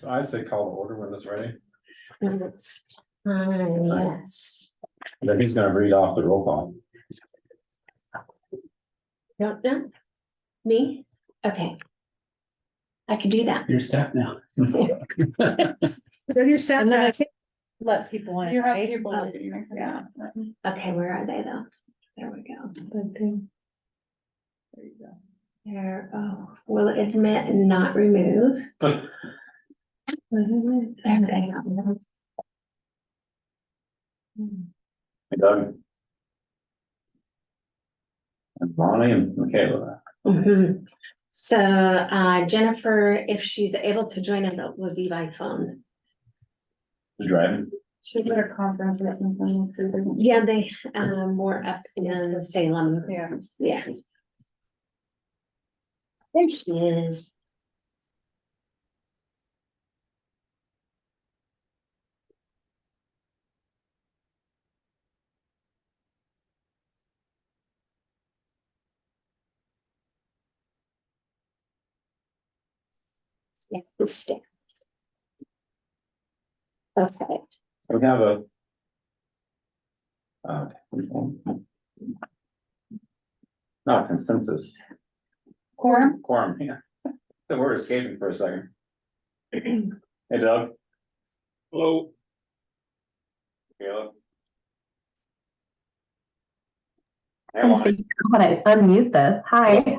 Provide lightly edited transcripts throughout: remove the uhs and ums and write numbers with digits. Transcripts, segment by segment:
So I say call to order when it's ready. It's time, yes. Then he's gonna read off the roll call. Don't know? Me? Okay. I can do that. Your staff now. Your staff. And then I think let people in. You have right? people. Oh. Yeah. Okay, where are they though? There we go. There you go. There, oh, will admit and not remove. There they go. Hey, Doug. And Bonnie and Michaela. Mhm. So, Jennifer, if she's able to join us, it will be by phone. The driving. She's at a conference or something. Yeah, they, were up in Salem. Yeah. Yeah. There she is. Step. Okay. We have a. No consensus. Quorum? Quorum, yeah. The word escaping for a second. Hey Doug. Hello. Michaela. Hey, I'm Lonnie. figuring out how to unmute this. Hi.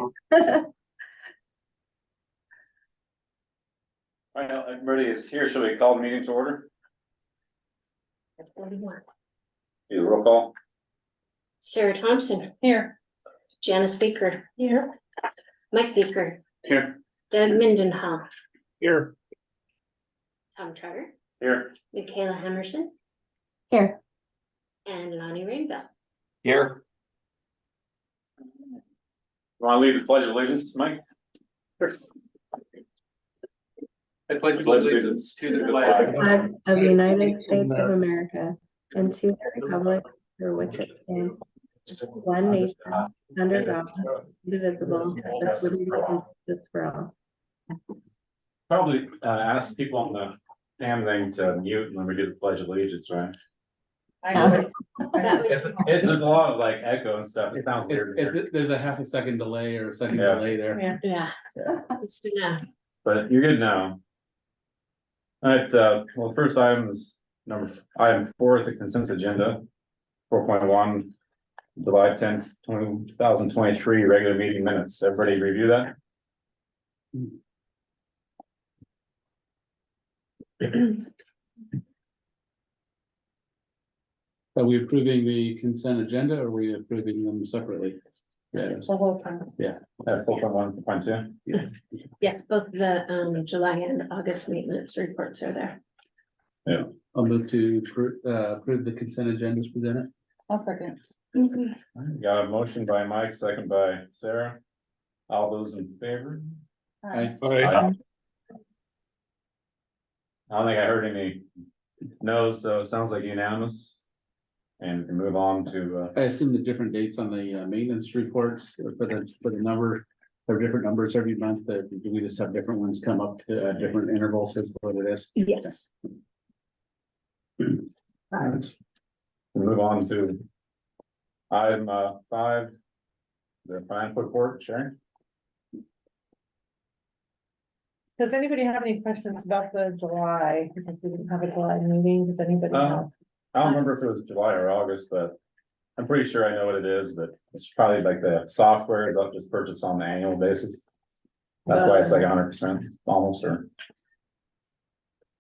All right, everybody is here. Should we call the meeting to order? Do the roll call. Sarah Thompson, Here. Janice Baker, Here. Mike Baker, Here. Doug Mindenhoff, Here. Tom Trotter, Here. Michaela Hammerson, Here. and Lonnie Rainbow. Here. Want to lead the pledge of allegiance, Mike? I pledge allegiance to the flag Flag of the United States of America and to the republic for which it stands, one nation, under God, indivisible, with liberty and justice for all. Probably ask people on the damn thing to mute when we do the pledge of allegiance, right? I know. That was- There's a lot of like echo and stuff. It sounds weird. in here. There's a half a second delay or a second Yeah. delay there. Yeah. Yeah. Just enough. But you're good now. All right, well, first item is item 4, the consent agenda. 4.1, July 10th, 2023, regular meeting minutes. Everybody review that? Are we approving the consent agenda or are we approving them separately? Yeah, The whole time. 4.1.2. Yes, both the July and August maintenance reports are there. I'll move to approve the consent agendas presented. I'll second. Got a motion by Mike, second by Sarah. All those in favor? Aye. Aye. I don't think I heard any no's, so it sounds like unanimous. And we can move on to, I assume the different dates on the maintenance reports for the number, there are different numbers every month, that do we just have different ones come up to different intervals is what it is? Yes. alright. We'll move on to item 5, the financial report, Sharon. Does anybody have any questions about the July, because we didn't have a July meeting, does anybody have? I don't remember if it was July or August, but I'm pretty sure I know what it is, but it's probably like the software that just purchased on an annual basis. That's why it's like 100% almost, or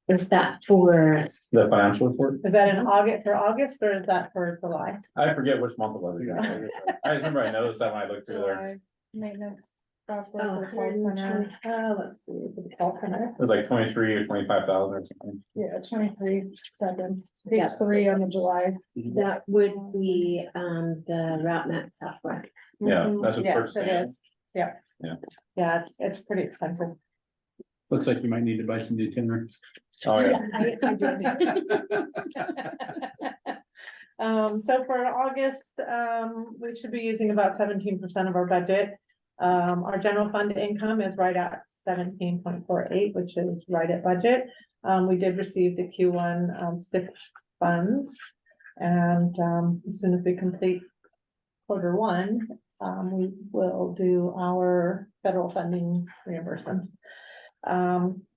Is that for, the financial report. Is that in August, for August, or is that for July? I forget which month it was. Exactly. I just remember I noticed that when I looked through there. Maintenance. oh, Software for the call center. Let's see, the call center. It was like 23 or 25,000 or something. Yeah, 23/7. Yeah. Page 3 on the July. that would be the route map software. Yeah, that's what Yes, purchased. it is, yeah. Yeah. Yeah, it's pretty expensive. Looks like you might need to buy some new timber. Oh, yeah. I did. So for August, we should be using about 17% of our budget. Our general fund income is right at 17.48, which is right at budget. We did receive the Q1 STIP funds. And as soon as we complete Q1, we will do our federal funding reimbursements.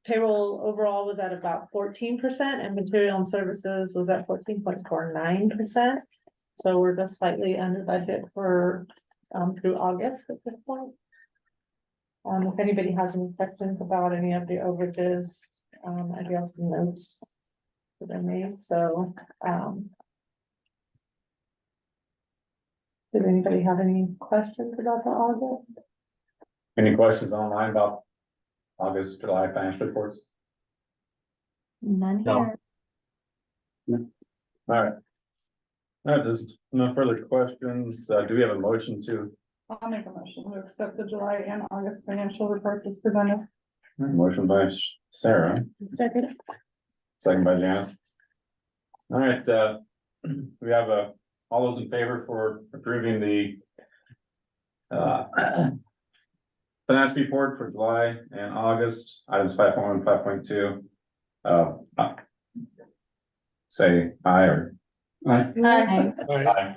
Payroll overall was at about 14% and material and services was at 14.49%. So we're just slightly under budget for through August at this point. If anybody has any questions about any of the overages, I do have some notes that I made, so did anybody have any questions about the August? Any questions online about August, July financial reports? None No. here. All right. All right, there's no further questions. Do we have a motion to? I'll make a motion to accept the July and August financial reports as presented. Motion by Sarah, Second. second by Janice. All right, we have all those in favor for approving the financial report for July and August, items 5.1, 5.2. Say aye or. Aye. Aye.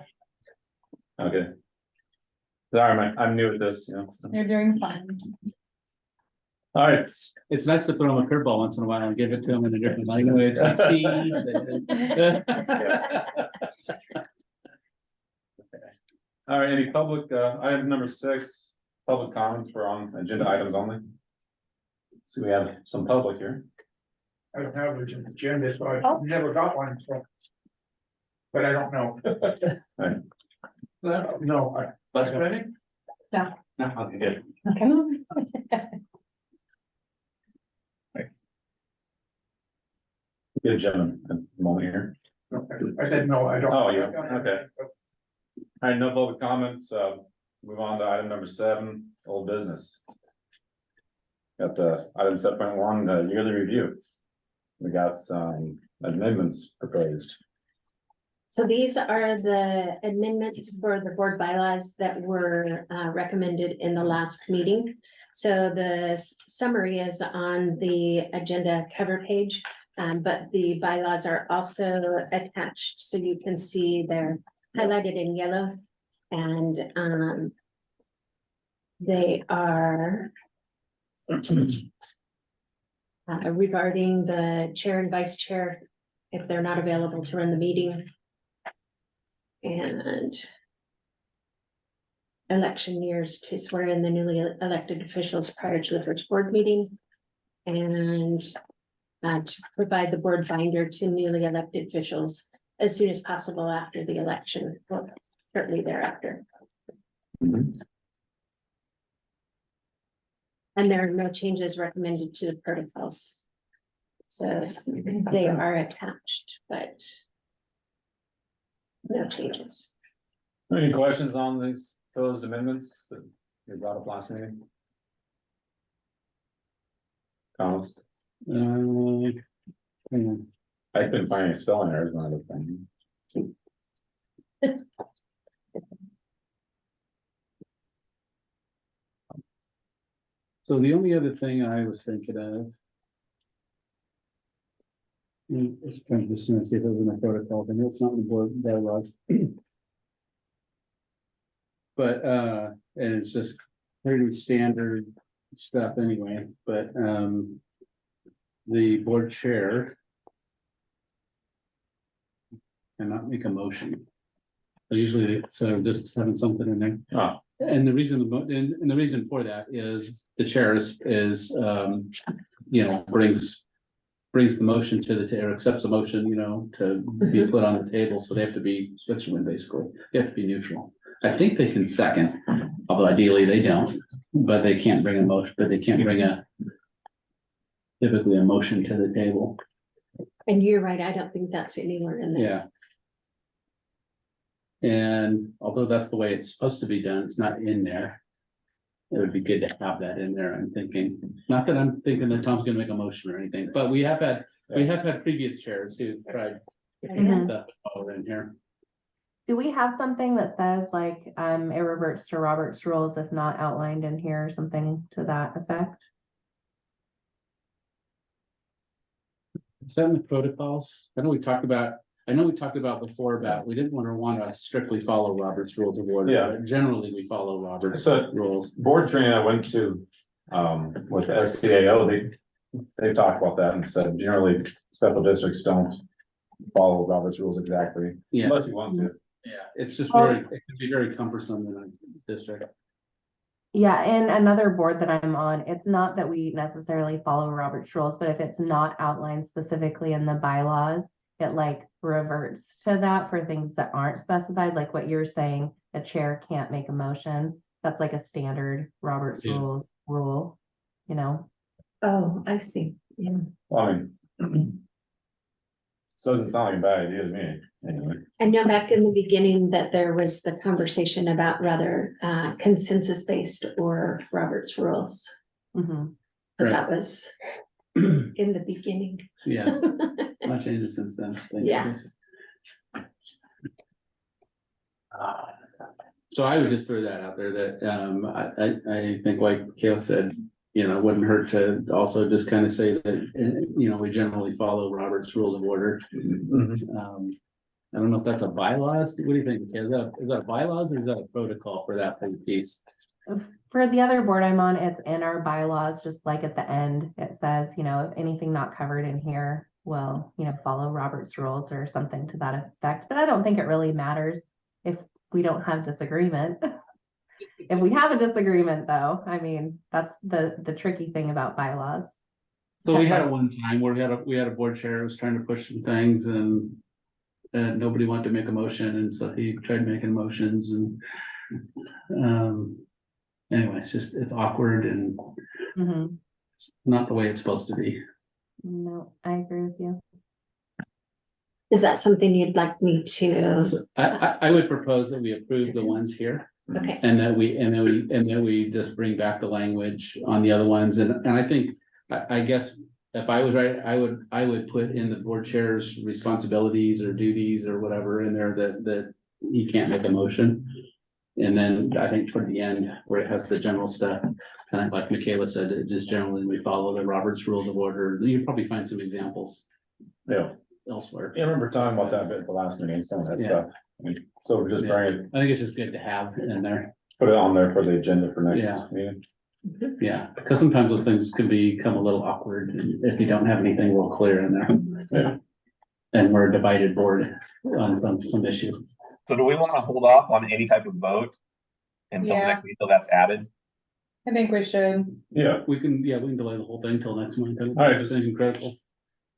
Okay. Sorry, I'm new at this, you know. So. You're doing fine. All right, It's nice to throw them a curveball once in a while and give it to them in a different language. I see. all right, any public, item number 6, public comments for on agenda items only. So we have some public here. I don't have an agenda, so I've never got one, so. But I don't know. No, Bus ready? No. No, okay, good. Okay. Good gentleman, a moment here. I said, no, I don't. Oh, yeah, okay. All right, no public comments, move on to item number 7, old business. Got the item 7.1, the yearly review. We got some amendments proposed. So these are the amendments for the board bylaws that were recommended in the last meeting. So the summary is on the agenda cover page, but the bylaws are also attached, so you can see they're highlighted in yellow. And they are regarding the chair and vice chair, if they're not available to run the meeting. And election years to swear in the newly elected officials prior to the first board meeting. And to provide the board binder to newly elected officials as soon as possible after the election, or shortly thereafter. Mhm. And there are no changes recommended to the protocols. So they are attached, but no changes. Any questions on these proposed amendments that we brought up last meeting? Comments? Hang on. I couldn't find any spelling errors on the thing. So the only other thing I was thinking of. Just trying to see if it was in the protocol, and it's not in the board bylaws. But, and it's just pretty standard stuff anyway, but, the board chair cannot make a motion. So usually, so just having something in there. Oh, And the reason, and the reason for that is the chair is, you know, brings the motion to the, or accepts the motion, you know, to be put on the table, so they have to be Switzerland, basically, they have to be neutral. I think they can second, although ideally they don't, but they can't bring a motion, but they can't bring typically a motion to the table, And you're right, I don't think that's anywhere in there. yeah. And although that's the way it's supposed to be done, it's not in there. It would be good to have that in there, I'm thinking, not that I'm thinking that Tom's gonna make a motion or anything, but we have had previous chairs who tried to put Mhm. stuff over in here. Do we have something that says like, it reverts to Robert's rules if not outlined in here or something to that effect? Is that in the protocols? I know we talked about before about, we didn't want to strictly follow Robert's rules of order. Yeah. But generally, we follow Robert's So- rules. Board training I went to, with the SCAO, they talked about that and said generally special districts don't follow Robert's rules exactly, Yeah, unless you want to. yeah, it's just Well- it can be very cumbersome in a district. Yeah, and another board that I'm on, it's not that we necessarily follow Robert's rules, but if it's not outlined specifically in the bylaws, it like reverts to that for things that aren't specified, like what you're saying, a chair can't make a motion. That's like a standard Robert's Yeah. rules rule, you know? Oh, I see, yeah. Well, I mean. Doesn't sound like a bad idea to me, anyway. I know back in the beginning that there was the conversation about rather consensus based or Robert's rules. Mhm. But Right. that was in the beginning. Yeah, much changes since then. Yeah. So I would just throw that out there that, I think like Kale said, you know, it wouldn't hurt to also just kind of say that, you know, we generally follow Robert's rules of order. I don't know if that's a bylaws. What do you think? Is that bylaws or is that a protocol for that piece? For the other board I'm on, it's in our bylaws, just like at the end, it says, you know, if anything not covered in here will, you know, follow Robert's rules or something to that effect, but I don't think it really matters if we don't have disagreement. If we have a disagreement though, I mean, that's the tricky thing about bylaws. So we had it one time where we had a board chair who was trying to push some things and nobody wanted to make a motion, and so he tried making motions and anyway, it's awkward and Mhm. it's not the way it's supposed to be. No, I agree with you. Is that something you'd like me to? So I would propose that we approve the ones here Okay, and that we just bring back the language on the other ones. And I think, I guess if I was right, I would put in the board chair's responsibilities or duties or whatever in there that he can't make a motion. And then I think toward the end where it has the general stuff, kind of like Michaela said, it just generally we follow the Robert's Rules of Order. You'll probably find some examples Yeah, elsewhere. I remember talking about that a bit at the last meeting, some of that Yeah. stuff. And so we're just bring it, I think it's just good to have in there. put it on there for the agenda for next Yeah. meeting. Yeah, because sometimes those things can become a little awkward if you don't have anything real clear in there. Yeah. And we're a divided board on some issue. So do we want to hold off on any type of vote until the Yeah. next meeting, until that's added? I think we should. Yeah, We can delay the whole thing till next month. right, just- Things critical.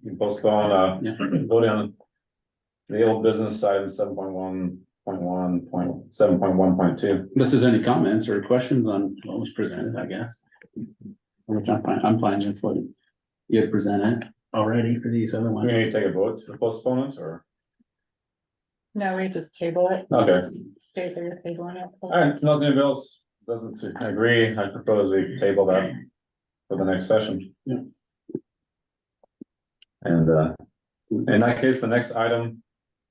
you can postpone, Yeah. voting on the old business item 7.1.2. Unless there's any comments or questions on what was presented, I guess. Which I'm fine with what you had presented already for these other Do ones. we need to take a vote to postpone it or? No, we just table it. Okay. Stay there, tabling it. All right, if nothing else doesn't agree, I propose we table that for the next session. Yeah. And in that case, the next item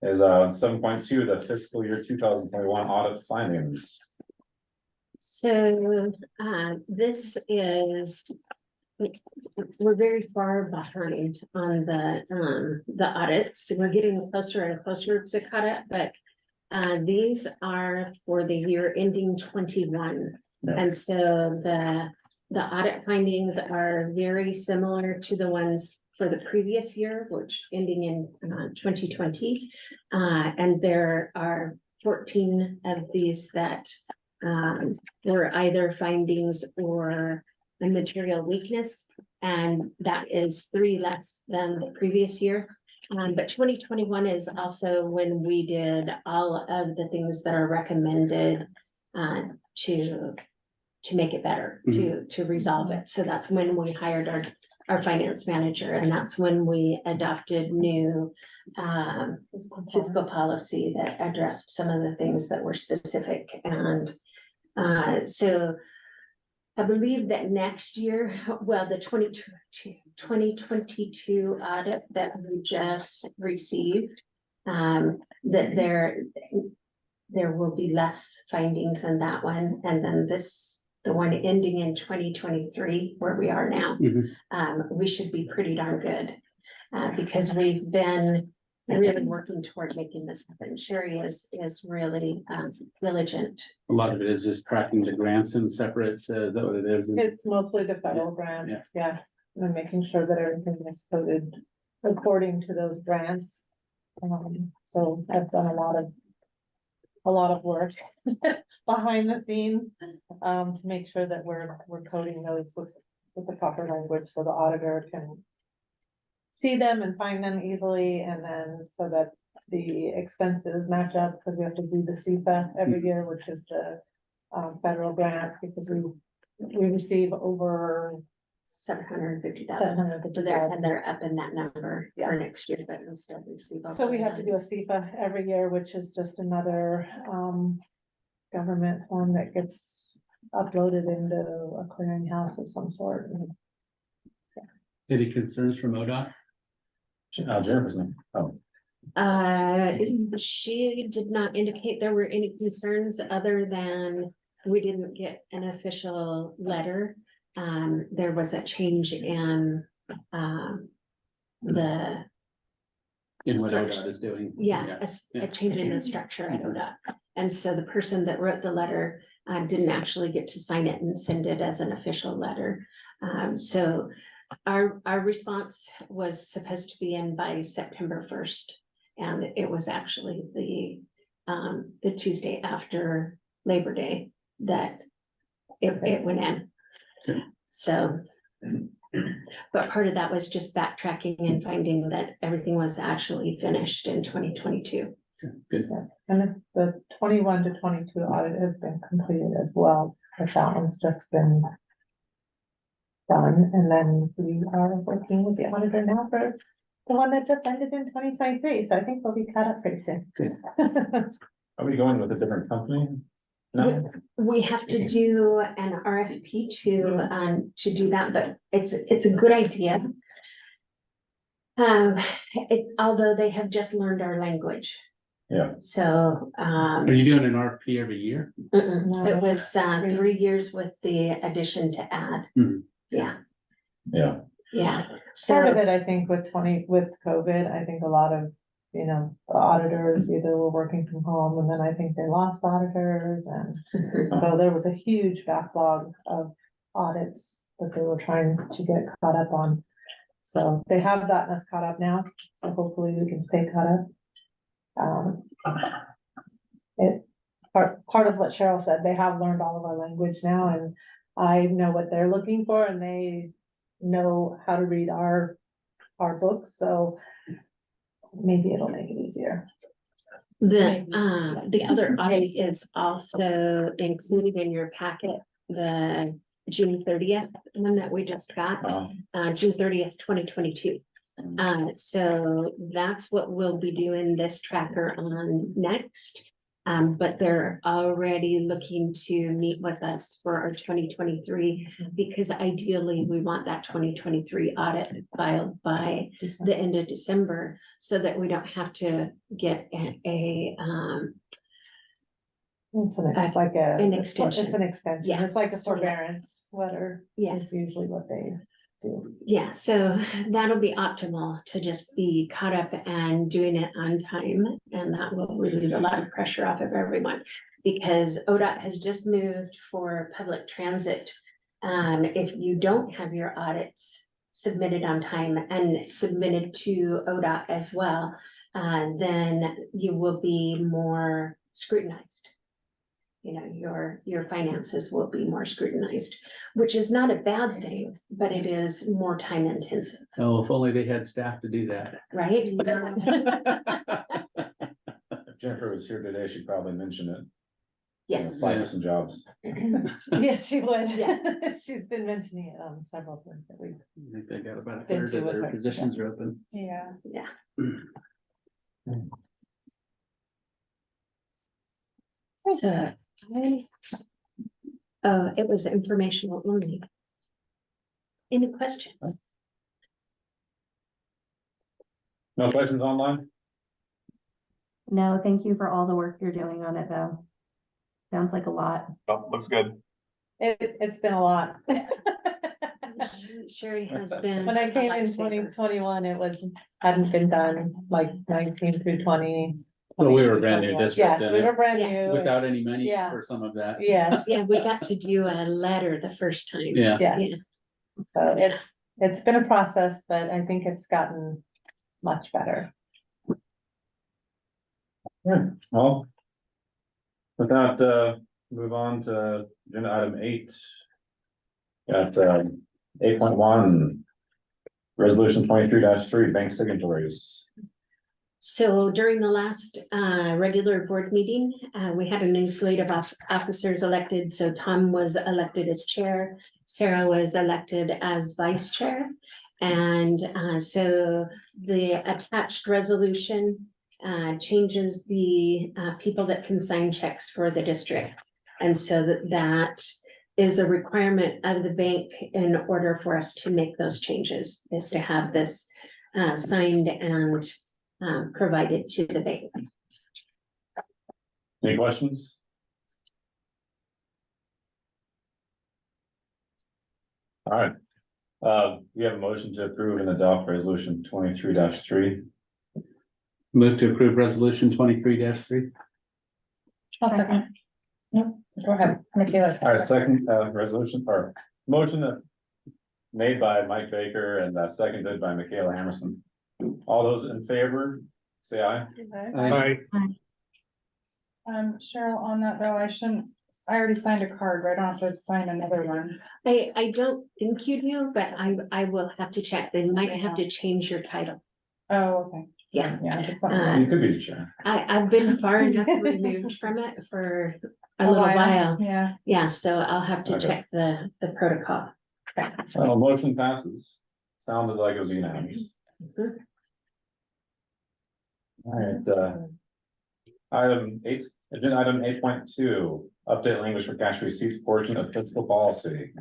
is 7.2, the fiscal year 2021 audit findings. so this is. We're very far behind on the audits. We're getting closer and closer to cut it, but these are for the year ending 21. Yeah. And so the audit findings are very similar to the ones for the previous year, which ending in 2020. And there are 14 of these that were either findings or a material weakness, and that is 3 less than the previous year. But 2021 is also when we did all of the things that are recommended to make it better, to resolve it. So that's when we hired our finance manager, and that's when we adopted new fiscal policy that addressed some of the things that were specific. And so I believe that next year, well, the 2022 audit that we just received, that there will be less findings in that one, and then the one ending in 2023, where we are now. Mhm. We should be pretty darn good, because we've been really working toward making this happen. Sherry is really diligent. A lot of it is just tracking the grants in separate, is that what it is? It's mostly the federal grant, yeah, and making sure that everything is coded according to those grants. So I've done a lot of work behind the scenes, to make sure that we're coding those with the proper language, so the auditor can see them and find them easily, and then so that the expenses match up, because we have to do the CFA every year, which is the federal grant, because we receive over 750,000. And they're up in that number for next year, but we'll still receive. So we have to do a CFA every year, which is just another government form that gets uploaded into a clearinghouse of some sort. Any concerns from ODOT? Jennifer's name. Oh, She did not indicate there were any concerns other than we didn't get an official letter. There was a change in the, In what ODOT is doing? a change in the structure at ODOT. And so the person that wrote the letter didn't actually get to sign it and send it as an official letter. So our response was supposed to be in by September 1st. And it was actually the Tuesday after Labor Day that it went in. Okay. So, but part of that was just backtracking and finding that everything was actually finished in 2022. Good. And the 21 to 22 audit has been completed as well, but that one's just been done, and then we are working with the auditor now for the one that just ended in 2023, so I think we'll be caught up pretty soon. Good. are we going with a different company? No, We have to do an RFP to do that, but it's a good idea. Although they have just learned our language. Yeah. So, Are you doing an RFP every year? it was 3 years with the addition to add. Mhm. Yeah, yeah, yeah. Part of So, it, I think with COVID, I think a lot of, the auditors either were working from home, and then I think they lost auditors, and so there was a huge backlog of audits that they were trying to get caught up on. So they have gotten us caught up now, so hopefully we can stay caught up. Part of what Cheryl said, they have learned all of our language now, and I know what they're looking for, and they know how to read our books, so maybe it'll make it easier. the other audit is also included in your packet, the June 30th one that we just got, June 30th, 2022. So that's what we'll be doing this tracker on next. But they're already looking to meet with us for our 2023, because ideally we want that 2023 audit filed by the end of December, so that we don't have to get an extension. It's an extension, Yeah. it's like a forbearance letter. Yes. Is usually what they do. Yeah, so that'll be optimal to just be caught up and doing it on time, and that will relieve a lot of pressure off of everyone. Because ODOT has just moved for public transit. If you don't have your audits submitted on time and submitted to ODOT as well, then you will be more scrutinized. Your finances will be more scrutinized, which is not a bad thing, but it is more time intensive, Oh, if only they had staff to do that. right? if Jennifer was here today, she'd probably mention it. Yes, Apply for some jobs. Yes, she would. Yes. She's been mentioning it on several things that we. I think they got about a Been third to of their it, positions are open. Yeah. yeah. So, it was informational only. Any questions? No questions online? No, thank you for all the work you're doing on it, though. Sounds like a lot. Oh, looks good. It's been a lot. Sherry has been. When I a came in lifesaver. 2021, hadn't been done, like 19 through 20. Well, we were a brand new 21. district Yes, then, we were brand Yeah. new. without any money Yeah. for some of that. Yes, Yeah, we got to do a letter the first time. Yeah. yes. So it's been a process, but I think it's gotten much better. Well. With that, move on to agenda item 8. Got 8.1. Resolution 23-3, bank signatories. So during the last regular board meeting, we had a new slate of officers elected. So Tom was elected as chair, Sarah was elected as vice chair. And so the attached resolution changes the people that can sign checks for the district. And so that is a requirement of the bank in order for us to make those changes, is to have this signed and provided to the bank. Any questions? All right. We have a motion to approve and adopt resolution 23-3. Move to approve resolution 23-3. I'll second. No, go ahead, Michaela. All right, second, resolution or motion made by Mike Baker and seconded by Michaela Hammerson. All those in favor, say aye. Aye. Cheryl, on that though, I already signed a card, right? I don't have to sign another one. I don't think you do, but I will have to check. They might have to change your title. Oh, okay. Yeah. Yeah, just Uh, something. You could be the chair. I've been far enough removed from it for a little while. Yeah. Yeah, so I'll have to Okay. check the protocol. Well, motion passes. Sounded like it was unanimous. Mhm. All right, item 8, agenda item 8.2, update language for cash receipts portion of fiscal policy.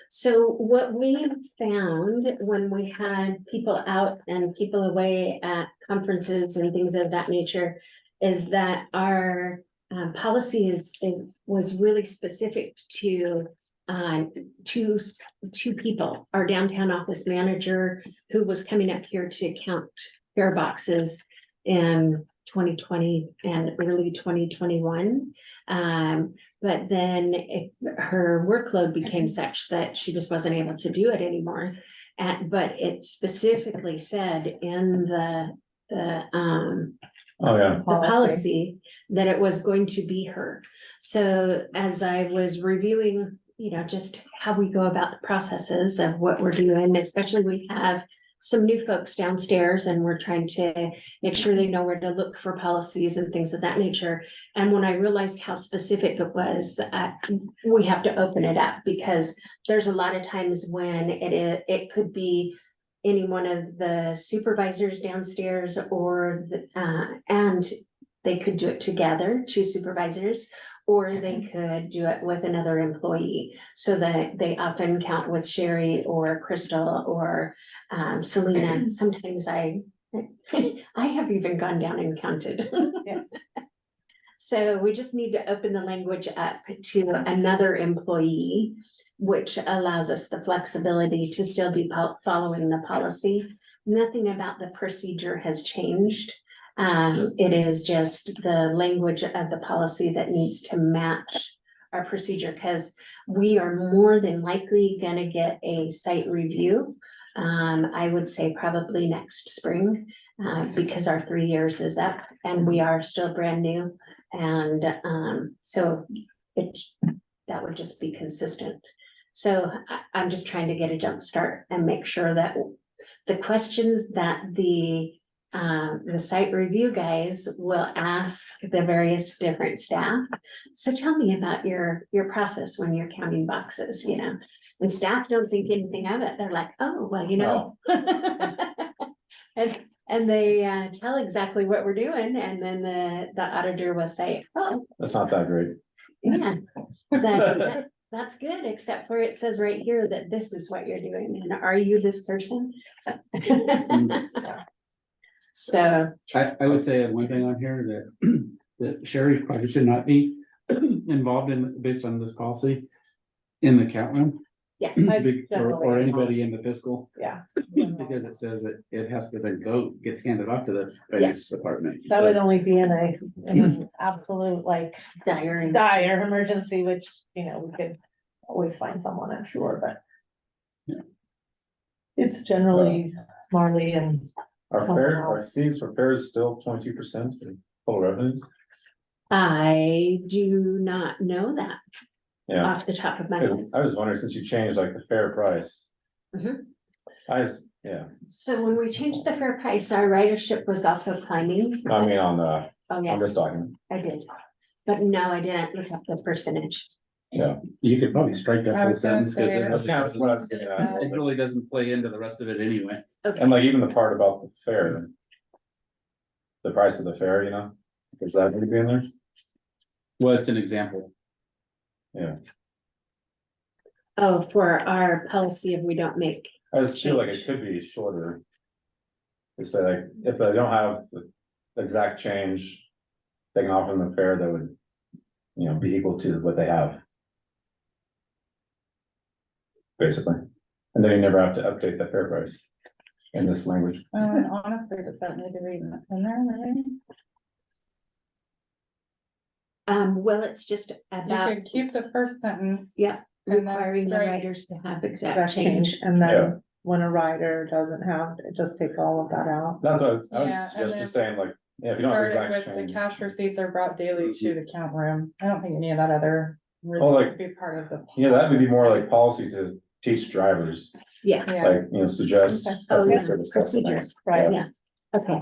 So what we found when we had people out and people away at conferences and things of that nature is that our policy was really specific to two people, our downtown office manager who was coming up here to count fare boxes in 2020 and early 2021. But then her workload became such that she just wasn't able to do it anymore. But it specifically said in Oh, yeah. the policy that it was going to be her. So as I was reviewing, just how we go about the processes of what we're doing, especially we have some new folks downstairs and we're trying to make sure they know where to look for policies and things of that nature. And when I realized how specific it was, we have to open it up because there's a lot of times when it could be any one of the supervisors downstairs or and they could do it together, 2 supervisors, or they could do it with another employee. So that they often count with Sherry or Crystal or Selena. Sometimes I have even gone down and counted. Yeah. So we just need to open the language up to another employee, which allows us the flexibility to still be following the policy. Nothing about the procedure has changed. It is just the language of the policy that needs to match our procedure, because we are more than likely gonna get a site review. I would say probably next spring, because our 3 years is up and we are still brand new. And so that would just be consistent. So I'm just trying to get a jump start and make sure that the questions that the site review guys will ask the various different staff. So tell me about your process when you're counting boxes, and staff don't think anything of it. They're like, oh, well, And they tell exactly what we're doing, and then the auditor will say, oh, That's not that great. yeah, that's good, except for it says right here that this is what you're doing, and are you this person? So, I would say one thing on here that, that Sherry probably should not be involved in, based on this policy, in the count room. yes, Or anybody in the fiscal, Yeah. because it says that it has to then go, gets handed off to the finance department. That would only be in an absolute like dire. dire emergency, which, you know, we could always find someone, I'm sure, but. Yeah. It's generally Marley and Our fees for fares still 22% of total revenues? I do not know that Yeah, off the top of my head. I was wondering, since you changed like the fair price. Mhm. Yeah, So when we changed the fair price, our ridership was also climbing. I mean, on Oh, yeah, this document, I did. But no, I didn't look up the percentage. yeah, You could probably strike that I whole was gonna sentence, say, because that's kind of what I was getting at. it really doesn't play into the rest of it anyway. And like even the part about the fare. The price of the fare, you know, is that gonna be in there? Well, it's an example. Yeah, Oh, for our policy if we don't make, I just feel like it could be shorter. To say like, if they don't have the exact change. They can offer them a fare that would, you know, be equal to what they have. Basically, and then you never have to update the fare price. In this language. Honestly, does that need to read in there, really? well, it's just You about, could keep the first sentence. yeah, And then requiring the strike riders to have exact that change. change, and Yeah. then when a rider doesn't have, it just take all of that out. That's what I would Yeah, and suggest then just saying like, yeah, if you don't have Started exact with the change. cash receipts are brought daily to the count room. I don't think any of that other. really Oh, like- needs to be part of the. Yeah, that would be more like policy to teach drivers, Yeah, Yeah, like, you know, suggest. Okay. Oh, yeah, customer service types of procedure, things. right. yeah, okay.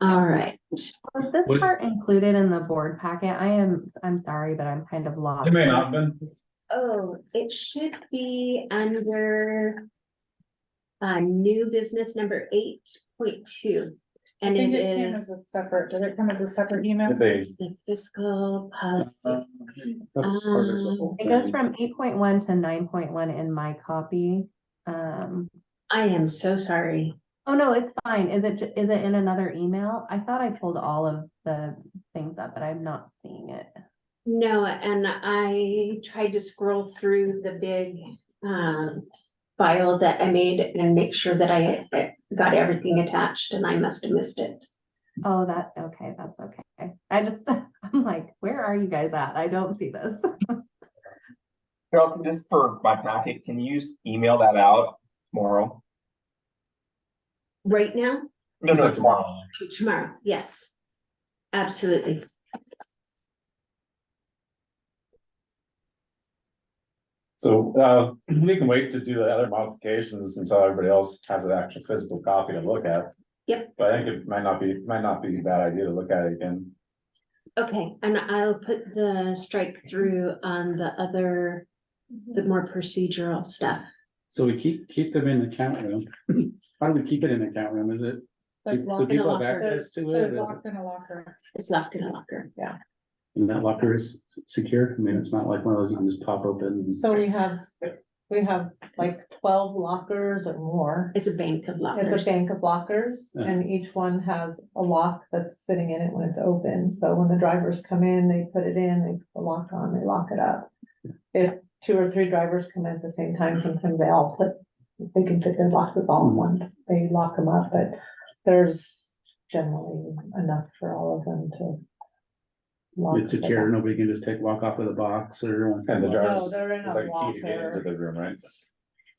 All right, Was this What- part included in the board packet? I'm sorry, but I'm kind of lost. It may not have been, oh, it should be under. New business number 8.2. I And think it it came as a is separate, did it come as a separate email? if they. the fiscal policy. It goes from 8.1 to 9.1 in my copy. Oh I am so sorry. no, it's fine. Is it in another email? I thought I pulled all of the things up, but I'm not seeing it. No, and I tried to scroll through the big file that I made and make sure that I got everything attached, and I must have missed it. Oh, that's okay. I'm like, where are you guys at? I don't see this. Carol, just for my packet, can you email that out tomorrow? Right now? No, tomorrow. Tomorrow, yes. Absolutely. So, we can wait to do the other modifications until everybody else has an actual physical copy to look at. Yep. But I think it might not be a bad idea to look at it again. Okay, and I'll put the strike through on the other, the more procedural stuff. So we keep them in the count room. How do we keep it in the count room? Is it? That's Do locked people have locker. access to So it? it's locked in a locker. It's locked in a locker. And that locker is secure? I mean, it's not like one of those you can just pop open. and- So we have like 12 lockers or more. It's a bank of lockers. It's a bank of lockers, Yeah. and each one has a lock that's sitting in it when it's open, so when the drivers come in, they put it in, they put the lock on, they lock it up. If 2 or 3 drivers come in at the same time, sometimes they can fit their lockers all in one, they lock them up, but there's generally enough for all of them to. lock It's it secure, up. nobody can just take walk off with a box or. And the drivers, they're in there's a like a key to get locker. into the room, right?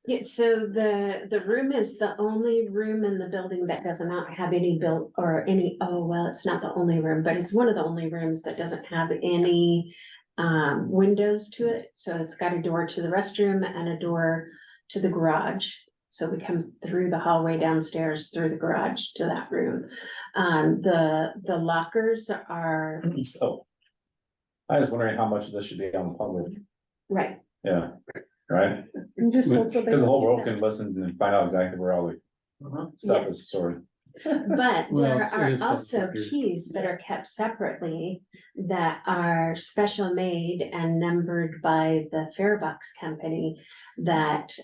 Yeah, so the room is the only room in the building that does not have any built or any, oh, well, it's not the only room, but it's one of the only rooms that doesn't have any windows to it. So it's got a door to the restroom and a door to the garage. So we come through the hallway downstairs through the garage to that room. The lockers are, So. I was wondering how much of this should be on the public, right, yeah, right? You just But- hold so they Because the whole world can- can listen and find out exactly where all the stuff is stored. but Well, there it are is also public record. keys that are kept separately that are special made and numbered by the Farebox company. That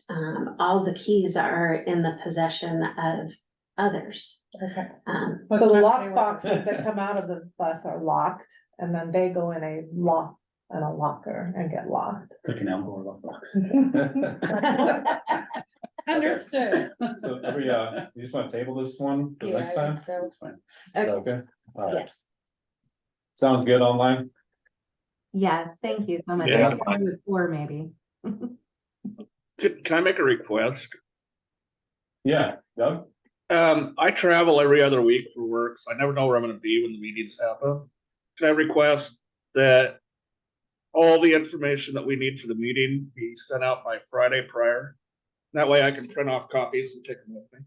all the keys are in the possession of others. Okay. What's So the that lock say with- boxes that come out of the bus are locked and then they go in a lock and a locker and get locked. It's like an outdoor lockbox. Understood. So you just want to table this one for next time? Is That's fine. that Okay, Okay, all right, yes. sounds good online. Yes, thank you so much. Yeah. I should have moved forward maybe. Can I make a request? Yeah, Doug? I travel every other week for work, so I never know where I'm gonna be when the meetings happen. Can I request that all the information that we need for the meeting be sent out by Friday prior? That way I can print off copies and take them with me.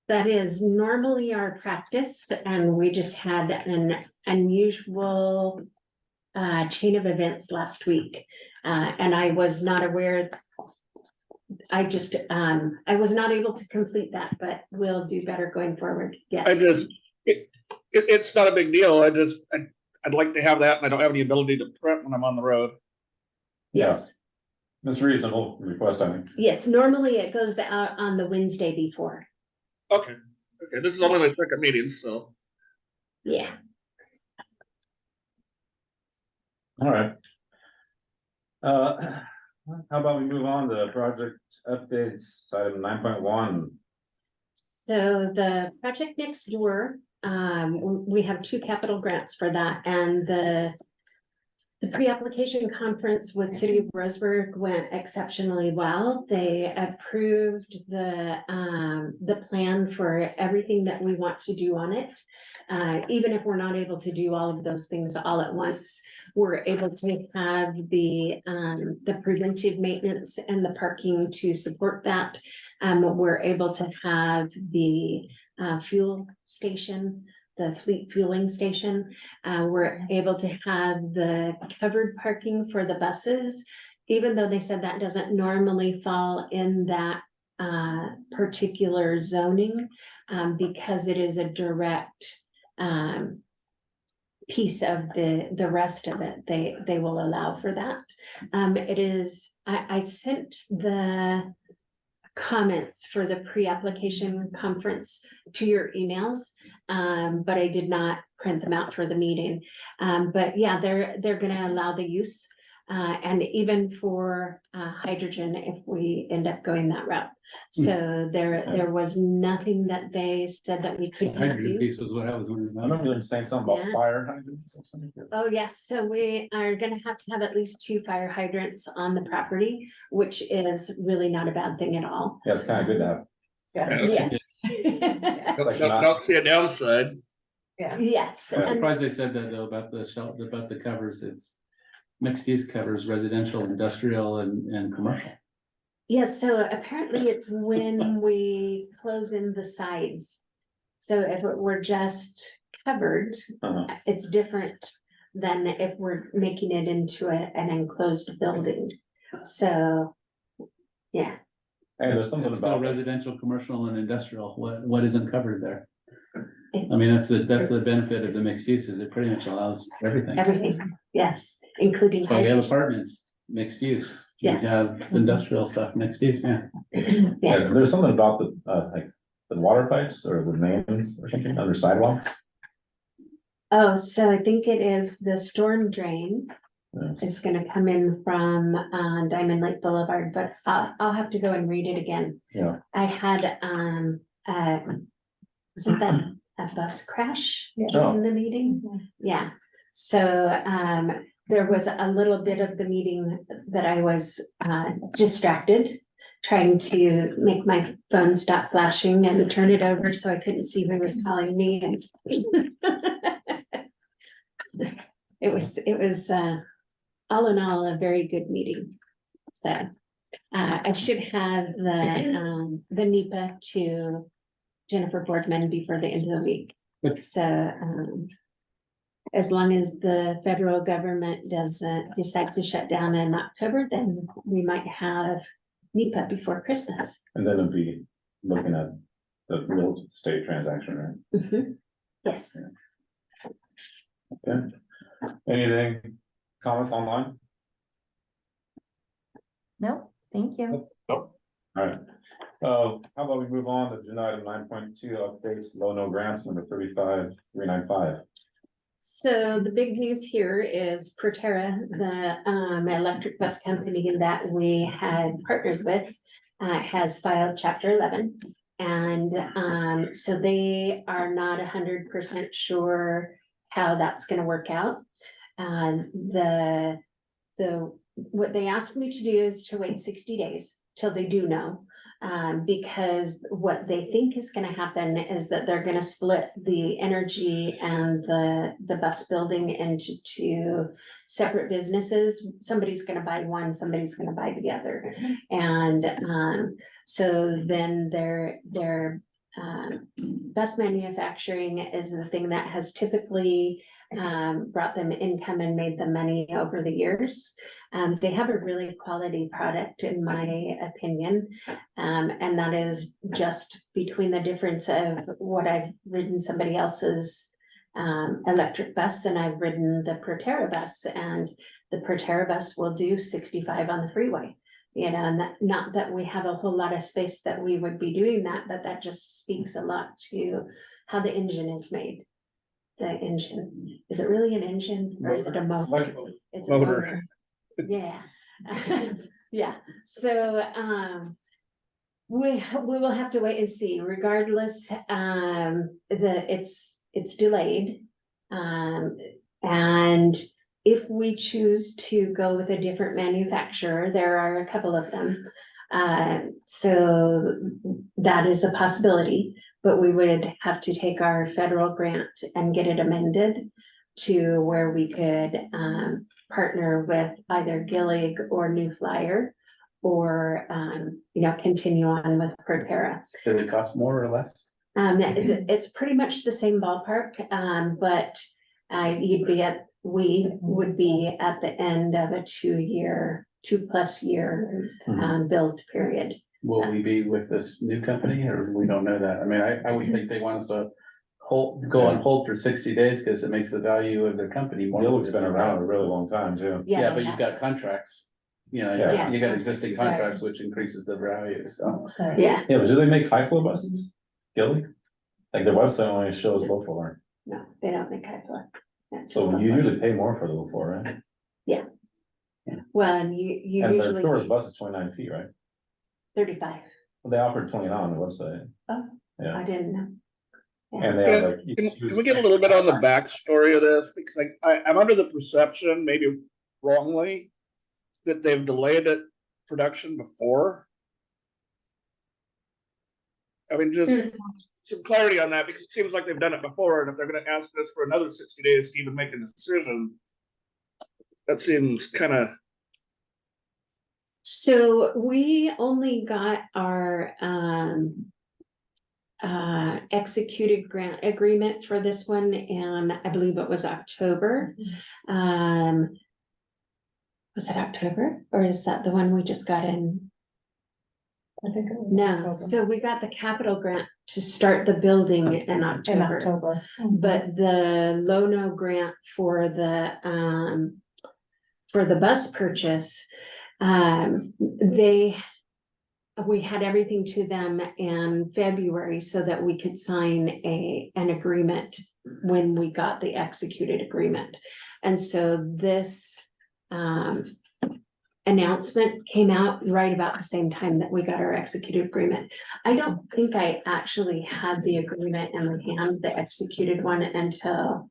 That is normally our practice, and we just had an unusual chain of events last week. And I was not aware. I just, I was not able to complete that, but we'll do better going forward. Yes. It's not a big deal. I'd like to have that, and I don't have any ability to print when I'm on the road. Yes, That's a reasonable request, I think. yes, normally it goes out on the Wednesday before. Okay, this is only my second meeting, so. Yeah. All right. How about we move on to project updates, item 9.1. So the project next door, we have 2 capital grants for that, and the pre-application conference with City of Roseburg went exceptionally well. They approved the plan for everything that we want to do on it. Even if we're not able to do all of those things all at once, we're able to have the preventive maintenance and the parking to support that. We're able to have the fuel station, the fleet fueling station. We're able to have the covered parking for the buses, even though they said that doesn't normally fall in that particular zoning, because it is a direct piece of the rest of it. They will allow for that. It is, I sent the comments for the pre-application conference to your emails, but I did not print them out for the meeting. But yeah, they're gonna allow the use, and even for hydrogen if we end up going that route. So there was nothing that they said that we The couldn't hydrogen do. piece was what I was wondering I about. remember them saying something about Yeah. fire hydrants or something. Oh, yes, so we are gonna have to have at least 2 fire hydrants on the property, which is really not a bad thing at all. Yeah, it's kind of good to have. Yeah. Yes. Don't see a downside. Yes, Yeah. I'm and surprised they said that though about the shelter, about the covers. It's mixed use covers, residential, industrial and commercial. yes, so apparently it's when we close in the sides. So if it were just covered, Uh-huh. it's different than if we're making it into an enclosed building. So, yeah, Hey, there's something It's still about that. residential, commercial and industrial. What isn't covered there? I mean, that's the benefit of the mixed use is it pretty much allows everything. everything, yes, including. So we have hydrogen. apartments, mixed use. We Yes. have industrial stuff, mixed use, yeah. Yeah, Yeah, there's something about the like the water pipes or the mains or something under sidewalks. oh, so I think it is the storm drain. Yeah. It's gonna come in from Diamond Lake Boulevard, but I'll have to go and read it again. Yeah. I had wasn't that a bus crash Oh. in the meeting? Yeah, so there was a little bit of the meeting that I was distracted, trying to make my phone stop flashing and turn it over so I couldn't see who was calling me, and it was all in all a very good meeting. So I should have the NEPA to Jennifer Boardman before the end of the week. Good. So as long as the federal government doesn't decide to shut down in October, then we might have NEPA before Christmas. And then it'd be looking at the real estate transaction, right? Mhm. Yes. Okay. Anything, comments online? No, thank you. All right. How about we move on to agenda item 9.2, updates, low no grants, number 35395. So the big news here is Proterra, the electric bus company that we had partnered with, has filed chapter 11. And so they are not 100% sure how that's gonna work out. What they asked me to do is to wait 60 days till they do know. Because what they think is gonna happen is that they're gonna split the energy and the bus building into two separate businesses. Somebody's gonna buy one, somebody's gonna buy the other. And so then their bus manufacturing is the thing that has typically brought them income and made them money over the years. They have a really quality product, in my opinion. And that is just between the difference of what I've ridden somebody else's electric bus, and I've ridden the Proterra bus, and the Proterra bus will do 65 on the freeway. You know, and that, not that we have a whole lot of space that we would be doing that, but that just speaks a lot to how the engine is made. The engine, is it really an engine or is it a motor? Electrical. It's a Motor. motor. Yeah. Yeah, so we will have to wait and see. Regardless, it's delayed. And if we choose to go with a different manufacturer, there are a couple of them. So that is a possibility, but we would have to take our federal grant and get it amended to where we could partner with either Gillig or New Flyer, or continue on with Proterra. Does it cost more or less? It's pretty much the same ballpark, but we would be at the end of a 2+ year build period. Will we be with this new company or we don't know that? I mean, I would think they want us to go on hold for 60 days because it makes the value of their company more. Gillig's been around a really long time too. Yeah, but you've got contracts, Yeah. you got existing contracts, which increases the value, so. Yeah, Yeah, but do they make high floor buses? Gillig? Like their website only shows low floor. no, they don't think I thought. So you usually pay more for the low floor, right? Well, and you And their usually shortest bus is 29 feet, right? 35. Well, they offered 29 on the website. Oh, Yeah. I didn't know. And they have like. you Can choose- we get a little bit on the backstory of this? Because I'm under the perception, maybe wrongly, that they've delayed it production before. I mean, just some clarity on that, because it seems like they've done it before, and if they're gonna ask us for another 60 days to even make a decision, that seems kind of. So we only got our executed grant agreement for this one, and I believe it was October. Was it October, or is that the one we just got in? I think it was No, October. so we got the capital grant to start the building in In October. October. But the Lono grant for the bus purchase, we had everything to them in February so that we could sign an agreement when we got the executed agreement. And so this announcement came out right about the same time that we got our executed agreement. I don't think I actually had the agreement in my hand, the executed one, until,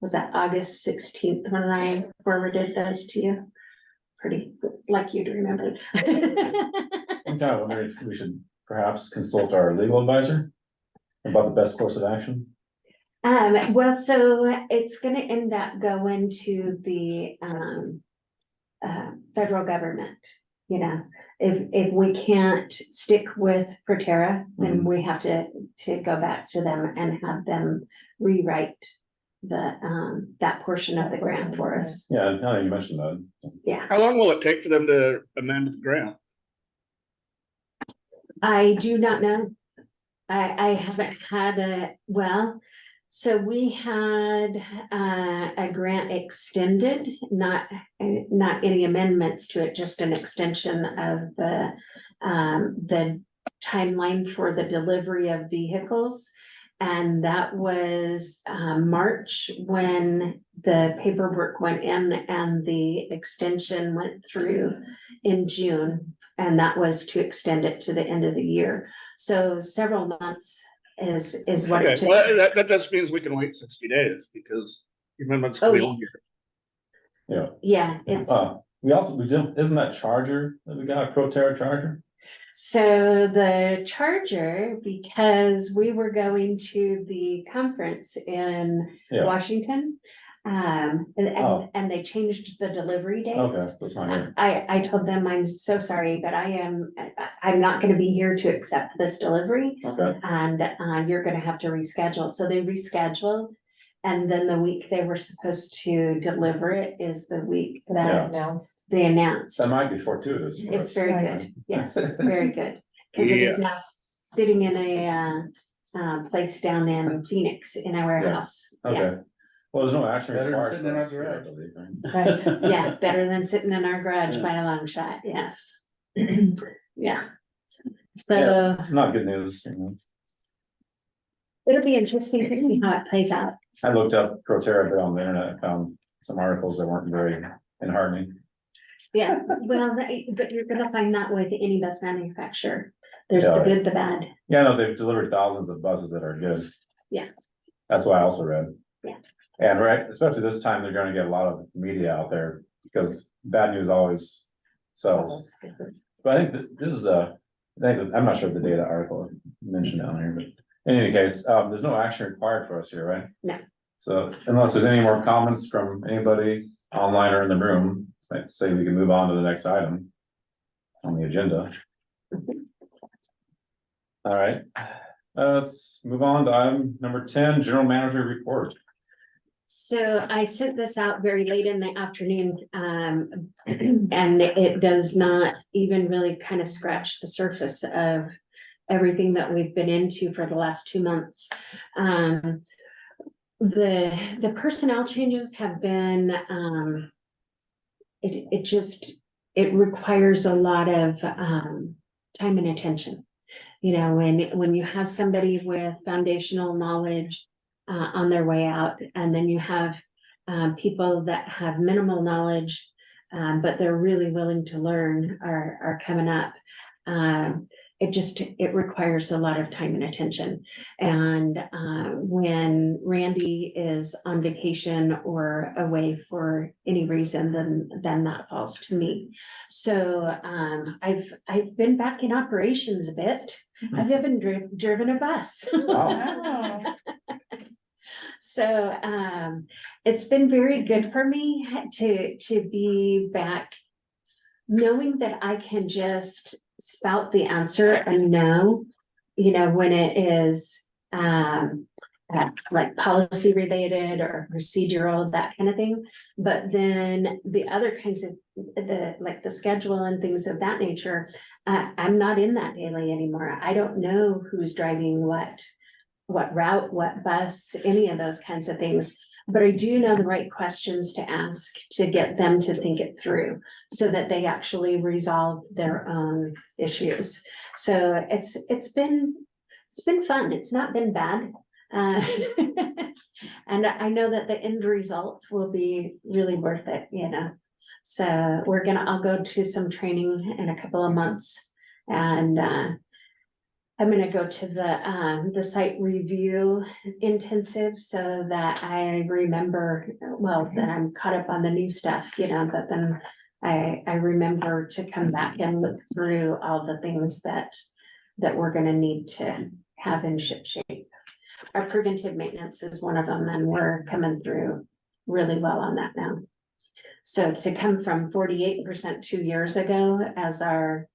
was that August 16th when I forwarded those to you? Pretty like you to remember. I'm kind of wondering if we should perhaps consult our legal advisor about the best course of action. Well, so it's gonna end up going to the federal government. You know, if we can't stick with Proterra, then we have to go back to them and have them rewrite that portion of the grant for us. Yeah, now that you mentioned that. Yeah, How long will it take for them to amend the grant? I do not know. I haven't had so we had a grant extended, not any amendments to it, just an extension of the timeline for the delivery of vehicles. And that was March when the paperwork went in and the extension went through in June. And that was to extend it to the end of the year. So several months is what it Okay, took. well, that just means we can wait 60 days because the amendments. Oh, coming yeah. on here. Yeah, it's, we did, isn't that Charger that we got, a Proterra Charger? so the Charger, because we were going to the conference in Yeah, Washington. Oh. And they changed the delivery date. okay, that's not here. I told them, I'm so sorry, but I'm not gonna be here to accept this delivery. Okay, And you're gonna have to reschedule. So they rescheduled. And then the week they were supposed to deliver it is the week Yeah. that they announced. that might be fortuitous. for It's us. very good. Yes, very good. Cause it is now sitting in a place down in Phoenix in a warehouse. Yeah, Okay, well, there's no action Better than required. sitting for in our us here, I garage. believe, right? Right. yeah, better than sitting in our garage Yeah. by a long shot. Yes. Yeah. Yeah, So it's not good news, you know. it'll be interesting to see how it plays out. I looked up Proterra bit on the internet, and found some articles that weren't very enheartening. Yeah, well, but you're gonna find that with any bus manufacturer. There's the Yeah. good, the bad. Yeah, no, they've delivered thousands of buses that are good. Yeah. That's what I also read. Yeah. And right, especially this time, they're gonna get a lot of media out there, because bad news always sells. But I think that this is I'm not sure if the data article mentioned down here, but in any case, there's no action required for us here, right? No. So unless there's any more comments from anybody online or in the room, I'd say we can move on to the next item on the agenda. All right, let's move on to item number 10, general manager report. So I sent this out very late in the afternoon, and it does not even really kind of scratch the surface of everything that we've been into for the last 2 months. The personnel changes have been, it requires a lot of, time and attention. You know, when you have somebody with foundational knowledge, on their way out, and then you have, people that have minimal knowledge, but they're really willing to learn are coming up. It requires a lot of time and attention. And when Randy is on vacation or away for any reason, then that falls to me. So I've been back in operations a bit. I've even driven a bus. Wow. So it's been very good for me to be back, knowing that I can just spout the answer and know, you know, when it is like policy related or procedural, that kind of thing. But then the other kinds of like the schedule and things of that nature, I'm not in that daily anymore. I don't know who's driving what route, what bus, any of those kinds of things. But I do know the right questions to ask to get them to think it through so that they actually resolve their own issues. So it's been fun. It's not been bad. And I know that the end result will be really worth it, you know. So I'll go to some training in a couple of months, and I'm gonna go to the site review intensive so that I remember, well, that I'm caught up on the new stuff, you know, but then I remember to come back and look through all the things that we're gonna need to have in ship shape. Our preventive maintenance is one of them, and we're coming through really well on that now. So to come from 48% 2 years ago as our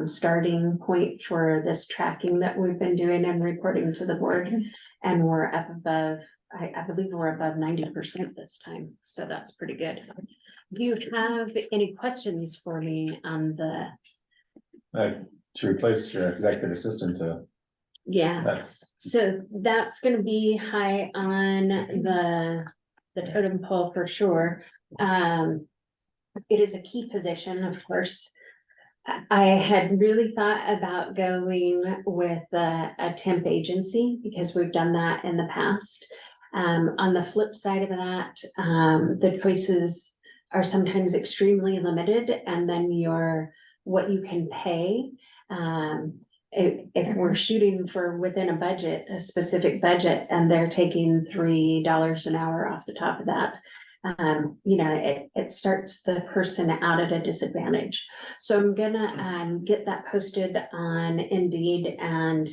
starting point for this tracking that we've been doing and reporting to the board. And we're up above, I believe we're above 90% this time. So that's pretty good. Do you have any questions for me on To replace your executive assistant yeah, that's, so that's gonna be high on the totem pole for sure. It is a key position, of course. I had really thought about going with a temp agency because we've done that in the past. On the flip side of that, the choices are sometimes extremely limited and then what you can pay. If we're shooting for within a budget, a specific budget, and they're taking $3 an hour off the top of that, it starts the person out at a disadvantage. So I'm gonna get that posted on Indeed, and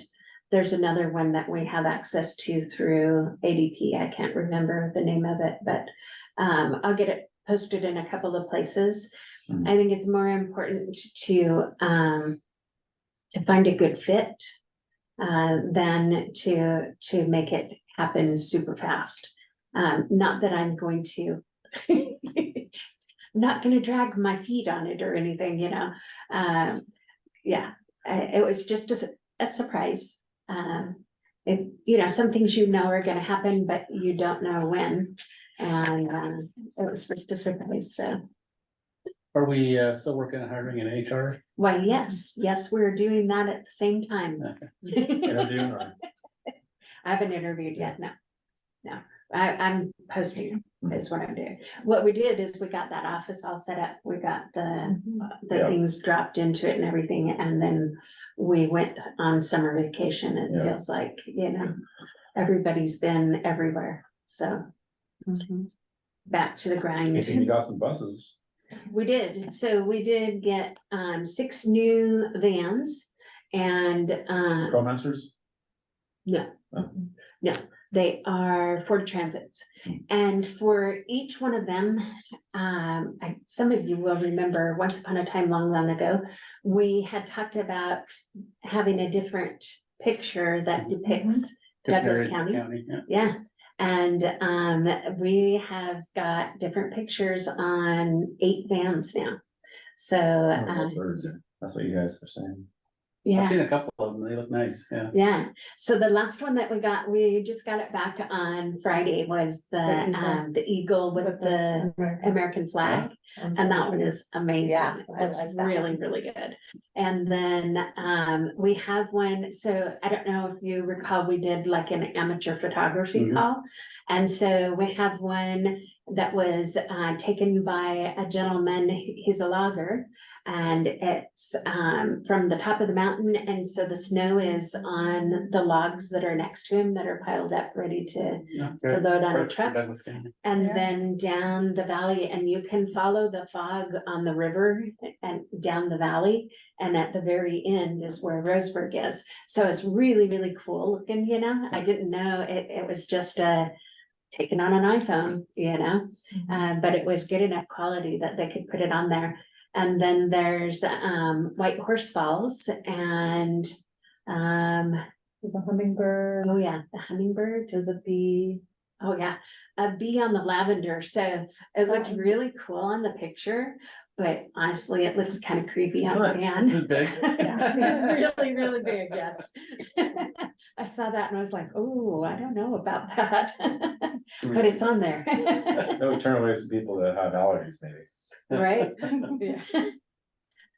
there's another one that we have access to through ADP. I can't remember the name of it, but I'll get it posted in a couple of places. Mhm. I think it's more important to find a good fit than to make it happen super fast. Not that I'm going to, not gonna drag my feet on it or anything, it was just a surprise. Some things are gonna happen, but you don't know when. And it was just a surprise, so. Are we still working on hiring an HR? Why, yes, we're doing that at the same time. Interviewing or? I haven't interviewed yet, no. I'm posting is what I'm doing. What we did is we got that office all set up. We got the Yeah. things dropped into it and everything, and then we went on summer vacation. It Yeah. feels like, everybody's been everywhere, so back to the grind. You got some buses. We did, so we did get 6 new vans and ProMasters? no. Oh. No, they are Ford Transits. And for each one of them, some of you will remember once upon a time, long ago, we had talked about having a different picture that depicts Douglas County. Yeah. Yeah, and we have got different pictures on 8 vans now. So, Birds. That's what you guys were saying. I've yeah. seen a couple of them, they look nice, yeah. Yeah, so the last one that we just got it back on Friday was the eagle with the American flag. And that one is amazing. Yeah, I It's like that really, one. really good. And then we have one, so I don't know if you recall, we did like an amateur photography Mhm. call. And so we have one that was taken by a gentleman, he's a logger. And it's from the top of the mountain, and so the snow is on the logs that are next to him that are piled up, ready to load on a truck. And Yeah. then down the valley, and you can follow the fog on the river and down the valley. And at the very end is where Roseburg is. So it's really, really cool looking, I didn't know it was just taken on an iPhone, but it was good enough quality that they could put it on there. And then there's White Horse Falls and There's a hummingbird. oh yeah, the hummingbird. There's a bee. Oh yeah, a bee on the lavender. So it looks really cool on the picture, but honestly, it looks kind of creepy on the van. It's big. It's really, really big, yes. I saw that and I was like, oh, I don't know about that. But it's on there. That would turn away some people that have allergies, maybe. Right? Yeah.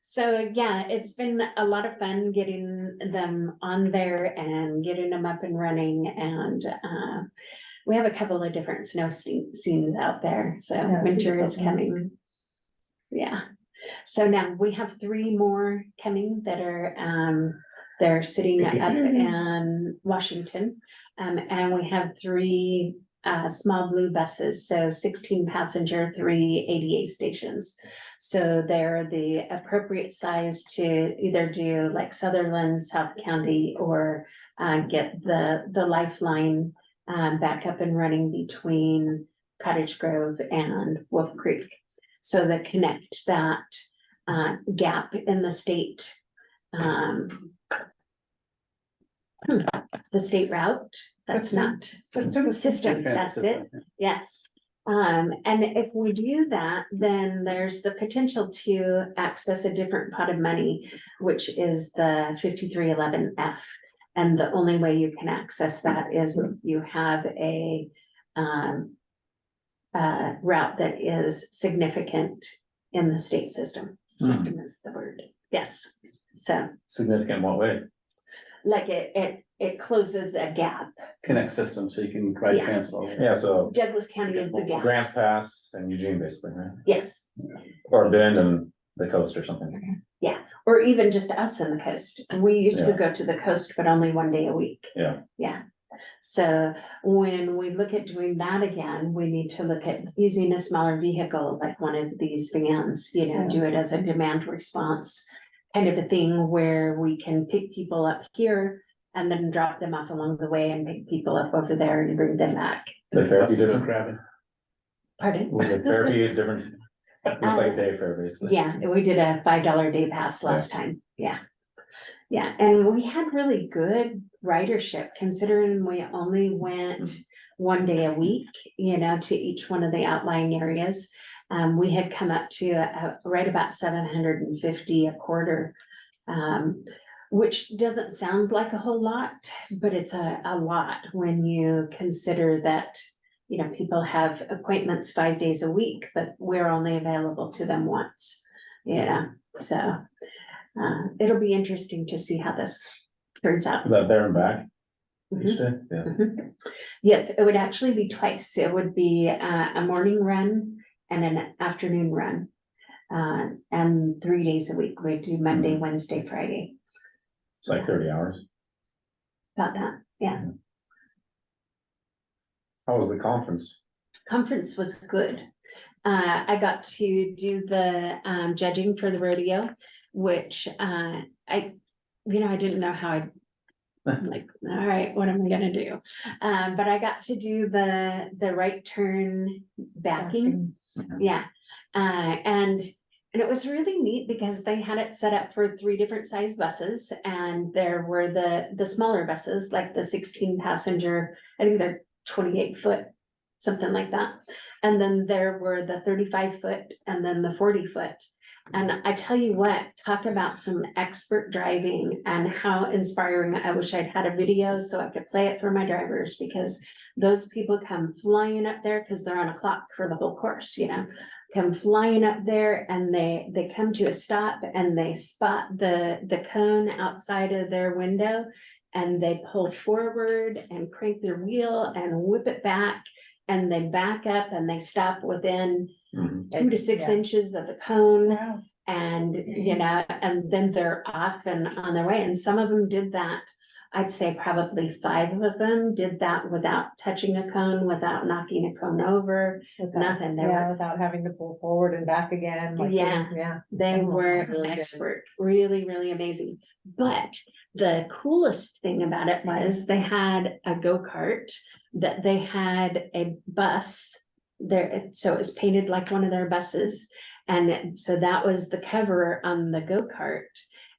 So, yeah, it's been a lot of fun getting them on there and getting them up and running, and we have a couple of different snow scenes out there, so Yeah, winter is super coming. fun. Yeah, so now we have 3 more coming that are they're sitting up in Washington. And we have 3 small blue buses, so 16 passenger, 3 ADA stations. So they're the appropriate size to either do like Sutherland, South County, or get the lifeline back up and running between Cottage Grove and Wolf Creek. So that connect that gap in the state. The state route, that's not system, that's it, yes. And if we do that, then there's the potential to access a different pot of money, which is the 5311F. And the only way you can access that is if you have a route that is significant in the state system. System is the word, Yes, so Significant in what way? like it closes a gap. Connect system, so you can ride Yeah. transit. Yeah, so Douglas County is the gap. Grants Pass and Eugene basically, right? Yes, Or Bend and the coast or something. or even just us in the coast. We used to Yeah. go to the coast, but only one day a week. Yeah. Yeah. So when we look at doing that again, we need to look at using a smaller vehicle, like one of these vans, you know, do it as a demand response. Kind of a thing where we can pick people up here and then drop them off along the way and pick people up over there and bring them back. The fare be Go different? grabbing. Pardon? Will the fare be different? Just like day fare basically. Yeah, we did a $5 day pass last time, yeah. Yeah, and we had really good ridership considering we only went one day a week, you know, to each one of the outlying areas. We had come up to right about 750 a quarter. Which doesn't sound like a whole lot, but it's a lot when you consider that, you know, people have appointments 5 days a week, but we're only available to them once, you know, so. It'll be interesting to see how this turns out. Is that there and back Mhm. each day? Yeah. Mhm. Yes, it would actually be twice. It would be a morning run and an afternoon run. And 3 days a week. We do Monday, Wednesday, Friday, It's like 30 hours. about that, yeah. How was the conference? Conference was good. I got to do the judging for the rodeo, which I didn't know how I'm like, all right, what am I gonna do? But I got to do the right turn backing, yeah. And it was really neat because they had it set up for 3 different size buses, and there were the smaller buses, like the 16 passenger, I think they're 28 foot, something like that. And then there were the 35 foot and then the 40 foot. And I tell you what, talk about some expert driving and how inspiring. I wish I'd had a video so I could play it for my drivers, because those people come flying up there because they're on a clock for the whole course, you know. Come flying up there and they come to a stop and they spot the cone outside of their window, and they pull forward and crank their wheel and whip it back, and they back up and they stop within 2 to 6 inches of the cone. Wow. And, you know, and then they're off and on their way. And some of them did that. I'd say probably 5 of them did that without touching a cone, without knocking a cone over, nothing. They Yeah, were, without having to pull forward and back again. like, Yeah. Yeah. they Oh, were really an good. expert, really, really amazing. But the coolest thing about it was they had a go-kart, that they had a bus there, so it was painted like one of their buses. And so that was the cover on the go-kart.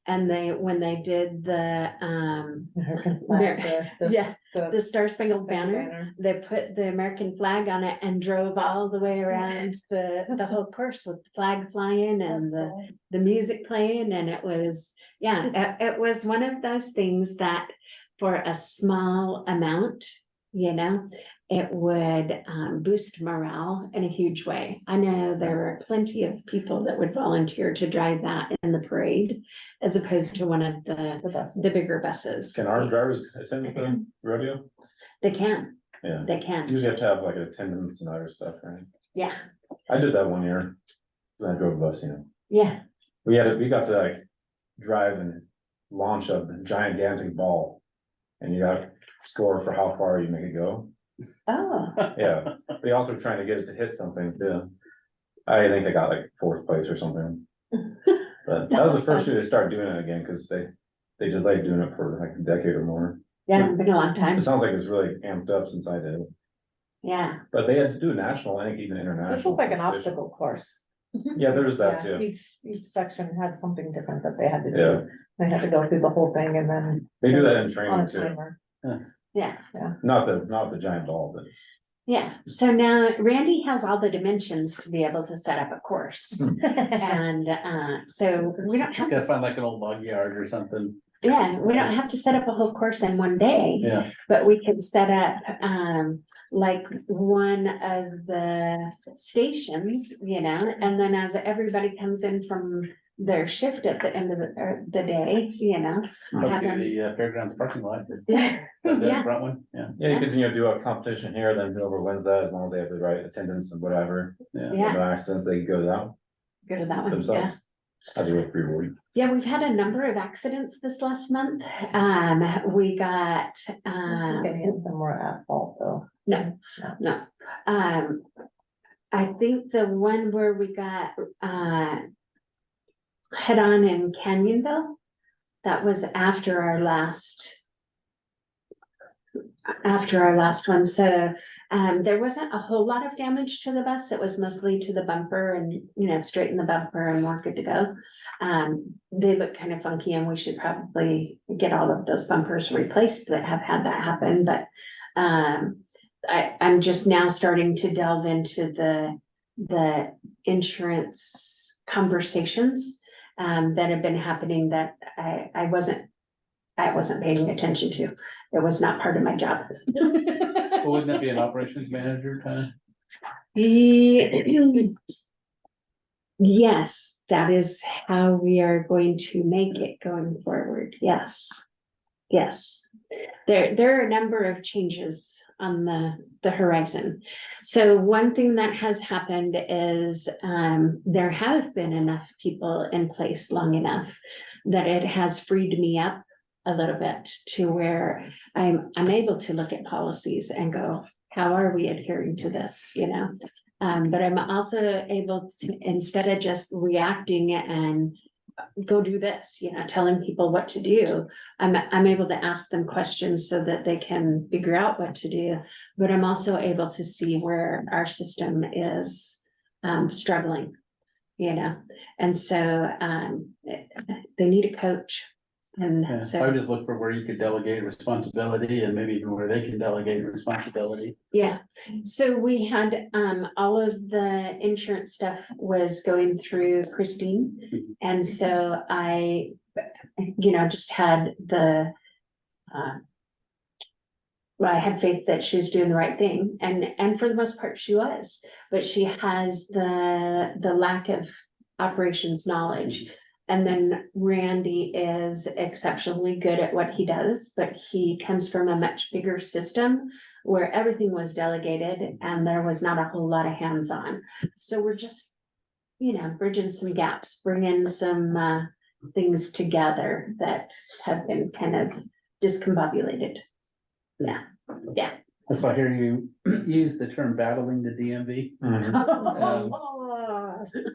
And when they did the, American flag, yeah, the the Star Spangled Banner, they put the American flag on it and drove all the way around the whole course with the flag flying and the music playing. And it was, it was one of those things that for a small amount, you know, it would boost morale in a huge way. I know there are plenty of people that would volunteer to drive that in the parade, as opposed to one of the bigger buses. Can our drivers attend the rodeo? They can, Yeah. they can, Usually have to have like attendance and other stuff, right? yeah, I did that one year. 'Cause I drove a bus, you know. yeah. We got to like drive and launch a gigantic ball. And you got to score for how far you make it go. Oh, Yeah, they also were trying to get it to hit something too. I think they got like 4th place or something. But that was the first year they started doing it again, because they delayed doing it for like a decade or more. yeah, it's been a long time, It sounds like it's really amped up since I did it, yeah. but they had to do national, I think even international. This was like an competition. obstacle course. Yeah, there's that Yeah, too. Each section had something different that they had to Yeah. do. They had to go through the whole thing and then. They do that in on training a too, timer. Yeah, not the giant ball, but yeah. So now Randy has all the dimensions to be able to set up a course. And so we don't have Gotta find to, like an old log yard or something. yeah, we don't have to set up a whole course in one day. Yeah. But we could set up like one of the stations, you know, and then as everybody comes in from their shift at the end of the day, you know. Up have to them- the fairgrounds parking lot. Yeah, The yeah, front one, yeah, Yeah, you could, do a competition here, then whoever wins that, as long as they have the right attendance and whatever, yeah. yeah, no accidents, they go down go to that one, yeah. themselves. That's a real rewarding. Yeah, we've had a number of accidents this last month. We got, Any of them were at fault though. no, no. I think the one where we got, head on in Canyonville, that was after our last one. So, there wasn't a whole lot of damage to the bus. It was mostly to the bumper and, straighten the bumper and we're good to go. They look kind of funky and we should probably get all of those bumpers replaced that have had that happen, but, I'm just now starting to delve into the insurance conversations, that have been happening that I wasn't paying attention to. It was not part of my job. Well, wouldn't that be an operations manager kind of? Yes, that is how we are going to make it going forward. Yes. Yes. There are a number of changes on the horizon. So one thing that has happened is, there have been enough people in place long enough that it has freed me up a little bit to where I'm able to look at policies and go, how are we adhering to this, But I'm also able to, instead of just reacting and go do this, telling people what to do, I'm able to ask them questions so that they can figure out what to do. But I'm also able to see where our system is struggling, and so they need a coach. Yeah, And I would so, just look for where you could delegate responsibility and maybe even where they can delegate responsibility. yeah, so we had, all of the insurance stuff was going through Christine. And so I, just had well, I had faith that she was doing the right thing, and for the most part she was, but she has the lack of operations knowledge. And then Randy is exceptionally good at what he does, but he comes from a much bigger system where everything was delegated and there was not a whole lot of hands-on. So we're just, bridging some gaps, bringing some things together that have been kind of discombobulated. Yeah, yeah. So I hear you use the term battling the DMV.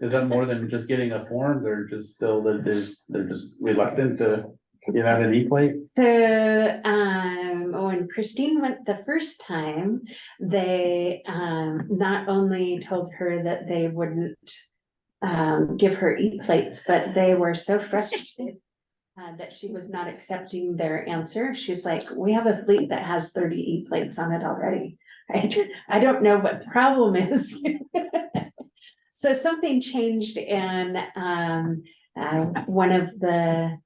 Is that more than just getting a form? They're just still that they're just reluctant to get out an e-plate? So, when Christine went the first time, they, not only told her that they wouldn't, give her e-plates, but they were so frustrated that she was not accepting their answer. She's like, we have a fleet that has 30 e-plates on it already. I don't know what the problem is. So something changed and, one of the,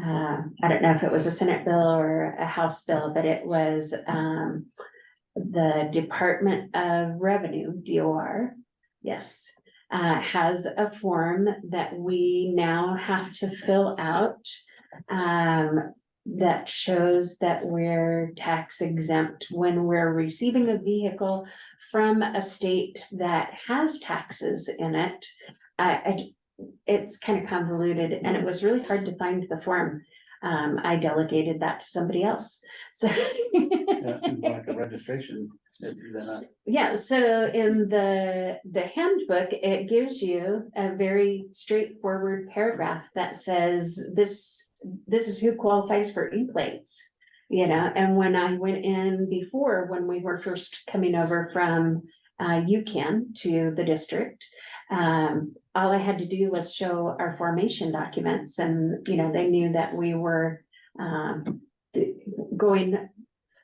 I don't know if it was a Senate bill or a House bill, but it was, the Department of Revenue, DOR, yes, has a form that we now have to fill out, that shows that we're tax exempt when we're receiving a vehicle from a state that has taxes in it. It's kind of convoluted and it was really hard to find the form. I delegated that to somebody else, so. Yeah, it seems like a registration. Yeah, so in the handbook, it gives you a very straightforward paragraph that says this is who qualifies for e-plates. And when I went in before, when we were first coming over from UCAN to the district, all I had to do was show our formation documents and, they knew that we were going.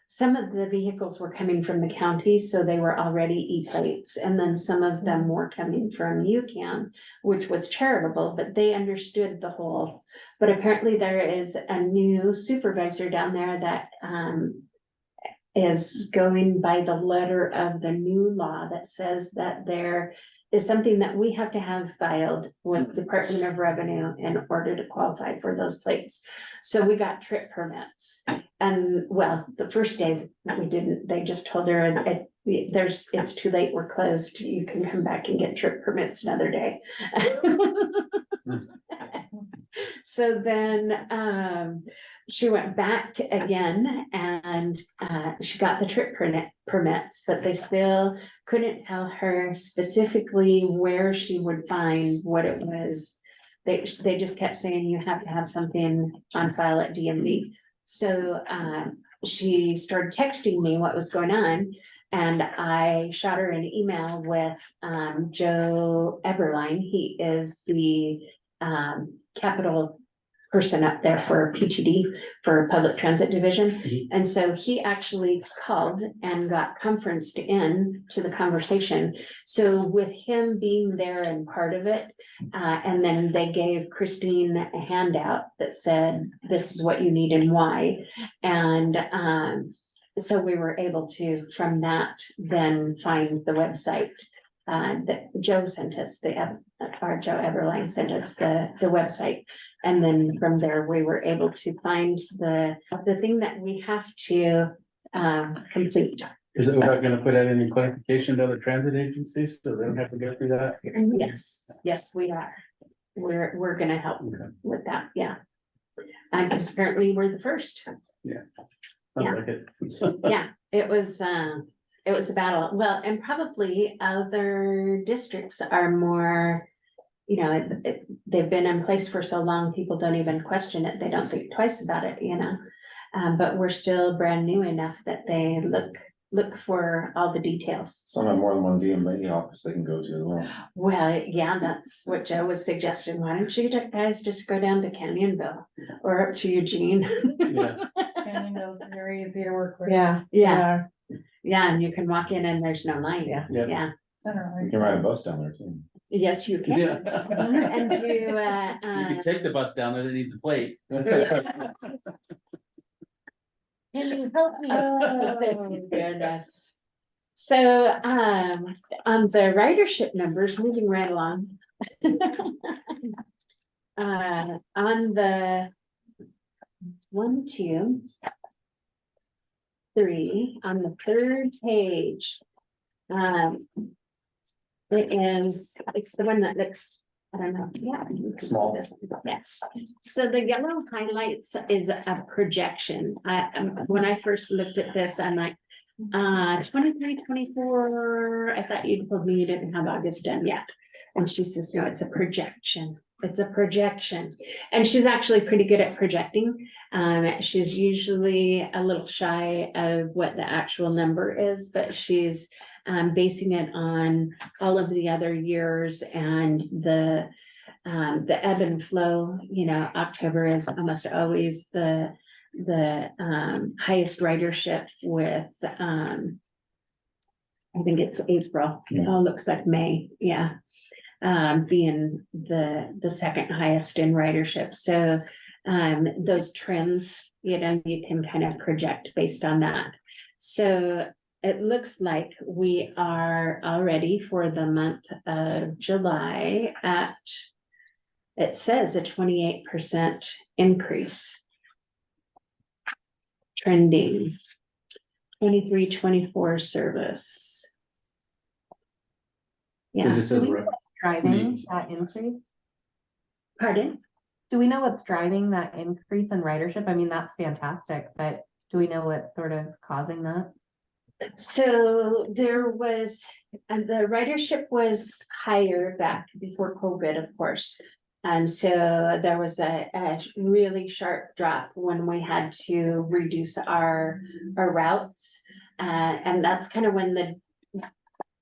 Some of the vehicles were coming from the county, so they were already e-plates, and then some of them were coming from UCAN, which was charitable, but they understood the whole. But apparently there is a new supervisor down there that is going by the letter of the new law that says that their is something that we have to have filed with Department of Revenue in order to qualify for those plates. So we got trip permits. And well, the first day we didn't, they just told her it's too late, we're closed, you can come back and get trip permits another day. So then she went back again and she got the trip permits, but they still couldn't tell her specifically where she would find what it was. They just kept saying you have to have something on file at DMV. So she started texting me what was going on, and I shot her an email with Joe Eberline. He is the capital person up there for PTD, for Public Transit Division. And so he actually called and got conferenced in to the conversation. So with him being there and part of it, and then they gave Christine a handout that said, this is what you need and why. And so we were able to, from that, then find the website that Joe sent us, our Joe Eberline sent us the website. And then from there, we were able to find the thing that we have to complete. Is it, we're not gonna put out any clarification to other transit agencies, so they don't have to go through that? Yes, we are. We're gonna help with that, yeah. Because apparently we're the first. Yeah. Yeah. Like it. Yeah, it was a battle. Well, and probably other districts are more, you know, they've been in place for so long, people don't even question it. They don't think twice about it, you know. But we're still brand new enough that they look for all the details. Some have more than one DMV office they can go to as well. Well, yeah, that's what Joe was suggesting. Why don't you guys just go down to Canyonville or up to Eugene? Yeah. Canyonville's very easy to work with. Yeah. Yeah. Yeah, and you can walk in and there's no line. Yeah. Yeah. Yeah. You can ride a bus down there too. Yes, you can. Yeah. And do, You can take the bus down there that needs a plate. can you help me? Oh, Goodness. So, on the ridership numbers, moving right along. On the 1, 2, 3, on the third page. It's the one that looks, I don't know, yeah. you can see Small. this one. Yes, so the yellow highlights is a projection. When I first looked at this, I'm like, 23, 24, I thought you told me you didn't have August done yet. And she says, no, it's a projection. It's a projection. And she's actually pretty good at projecting. She's usually a little shy of what the actual number is, but she's basing it on all of the other years and the ebb and flow. You know, October is almost always the highest ridership with I think it's April. It all looks like May, yeah. Being the second highest in ridership. So those trends, you know, you can kind of project based on that. So it looks like we are already for the month of July at, it says a 28% increase. Trending 23, 24 service. It Yeah, just Do says we know rep- what's driving Neat. that increase? pardon? Do we know what's driving that increase in ridership? I mean, that's fantastic, but do we know what's sort of causing that? So there was, and the ridership was higher back before COVID, of course. And so there was a really sharp drop when we had to reduce our routes. And that's kind of when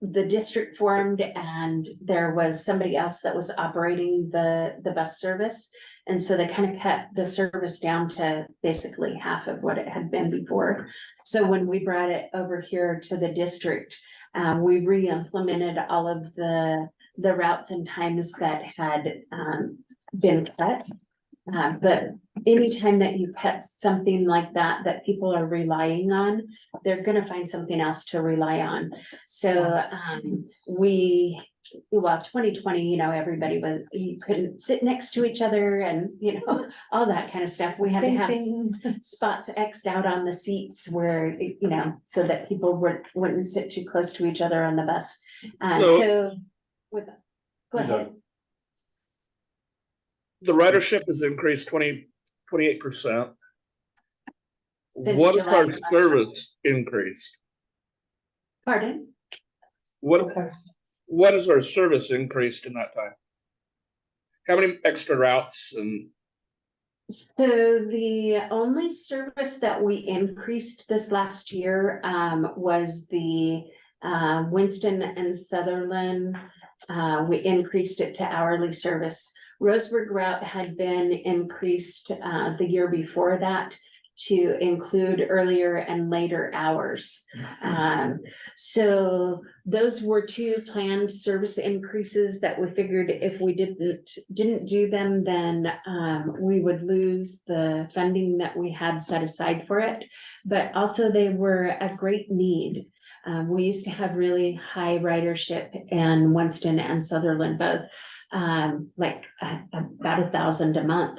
the district formed and there was somebody else that was operating the bus service. And so they kind of cut the service down to basically half of what it had been before. So when we brought it over here to the district, we re-implemented all of the routes and times that had been cut. But anytime that you cut something like that people are relying on, they're gonna find something else to rely on. So we well, 2020, everybody was, you couldn't sit next to each other and, all that kind of stuff. We had to have Spacing. spots Xed out on the seats where, so that people wouldn't sit too close to each other on the bus. So with, go ahead. The ridership has increased 28%. Since What is July our of last year. service increased? Pardon? What is our service increased in that time? How many extra routes and So the only service that we increased this last year was the Winston and Sutherland. We increased it to hourly service. Roseburg route had been increased the year before that to include earlier and later hours. So those were two planned service increases that we figured if we didn't do them, then we would lose the funding that we had set aside for it. But also they were a great need. We used to have really high ridership in Winston and Sutherland both, like about 1,000 a month.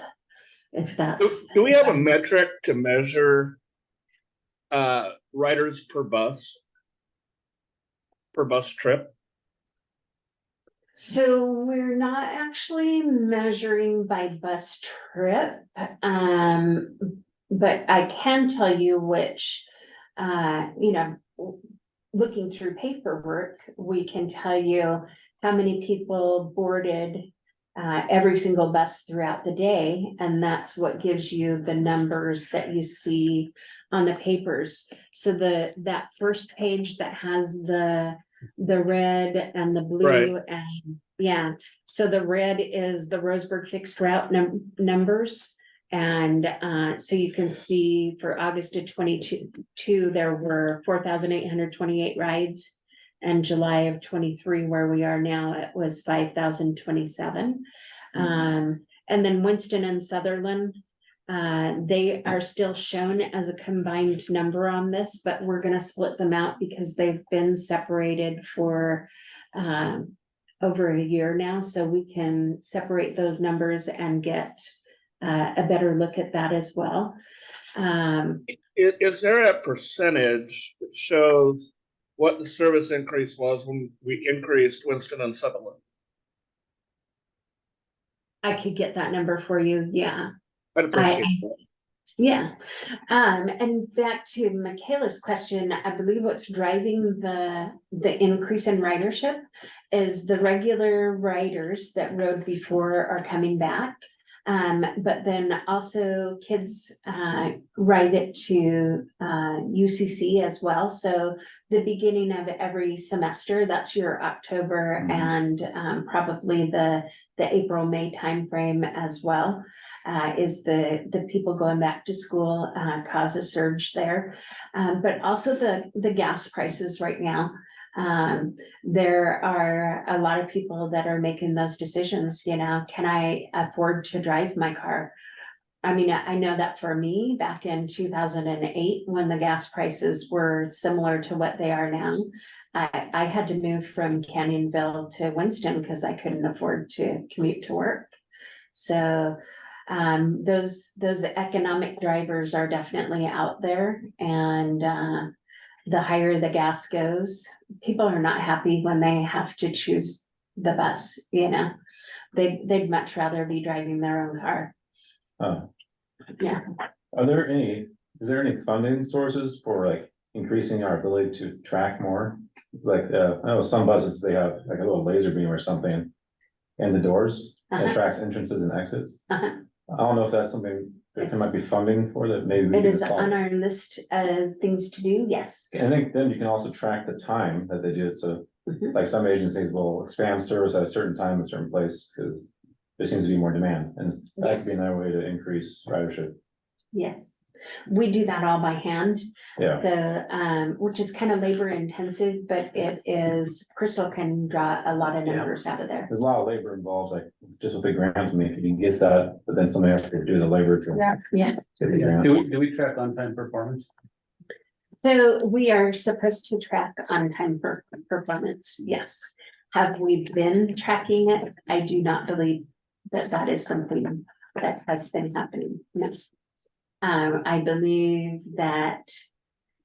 If that's. do we have a metric to measure riders per bus trip? So we're not actually measuring by bus trip, but I can tell you which, looking through paperwork, we can tell you how many people boarded every single bus throughout the day, and that's what gives you the numbers that you see on the papers. So that first page that has the red and the blue, Right. and so the red is the Roseburg fixed route numbers. And so you can see for August of 22, there were 4,828 rides. And July of 23, where we are now, it was 5,027. And then Winston and Sutherland, they are still shown as a combined number on this, but we're gonna split them out because they've been separated for over a year now, so we can separate those numbers and get a better look at that as well. Is there a percentage that shows what the service increase was when we increased Winston and Sutherland? I could get that number for you, yeah. I'd appreciate that. Yeah, and back to Michaela's question, I believe what's driving the increase in ridership is the regular riders that rode before are coming back. But then also kids ride it to UCC as well. So the beginning of every semester, that's your October and probably the April, May timeframe as well. Is the people going back to school cause a surge there. But also the gas prices right now. There are a lot of people that are making those decisions, can I afford to drive my car? I mean, I know that for me, back in 2008, when the gas prices were similar to what they are now, I had to move from Canyonville to Winston because I couldn't afford to commute to work. So those economic drivers are definitely out there, and the higher the gas goes, people are not happy when they have to choose the bus, they'd much rather be driving their own car. Yeah. Is there any funding sources for like increasing our ability to track more? Like, I know some buses, they have like a little laser beam or something in the doors that tracks entrances and exits. I don't know if that's something that there might be funding for that, maybe we It can is install. on our list of things to do, yes. I think then you can also track the time that they do it, so like some agencies will expand service at a certain time in a certain place, because there seems to be more demand, and that could be another way to increase ridership. Yes, we do that all by hand. Yeah. So, which is kind of labor intensive, but it is, Crystal can draw a lot of numbers out of there. There's a lot of labor involved, like just with the grant, I mean, if you can get that, but then somebody has to do the labor to. Yeah. Get the grant. Do we track on-time performance? So we are supposed to track on time performance, yes. have we been tracking it? I do not believe that that is something that has been happening. No. I believe that,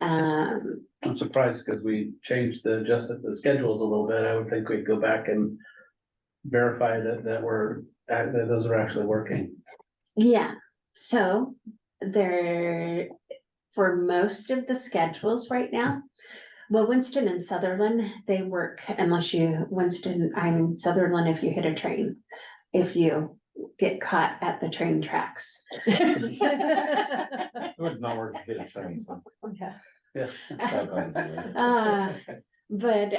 I'm surprised because we adjusted the schedules a little bit. I would think we'd go back and verify that that those are actually working. yeah, so there, for most of the schedules right now, well, Winston and Sutherland, they work I'm Sutherland if you hit a train, if you get caught at the train tracks. It would not work to hit a train. So Yeah. Yeah. that causes delay. But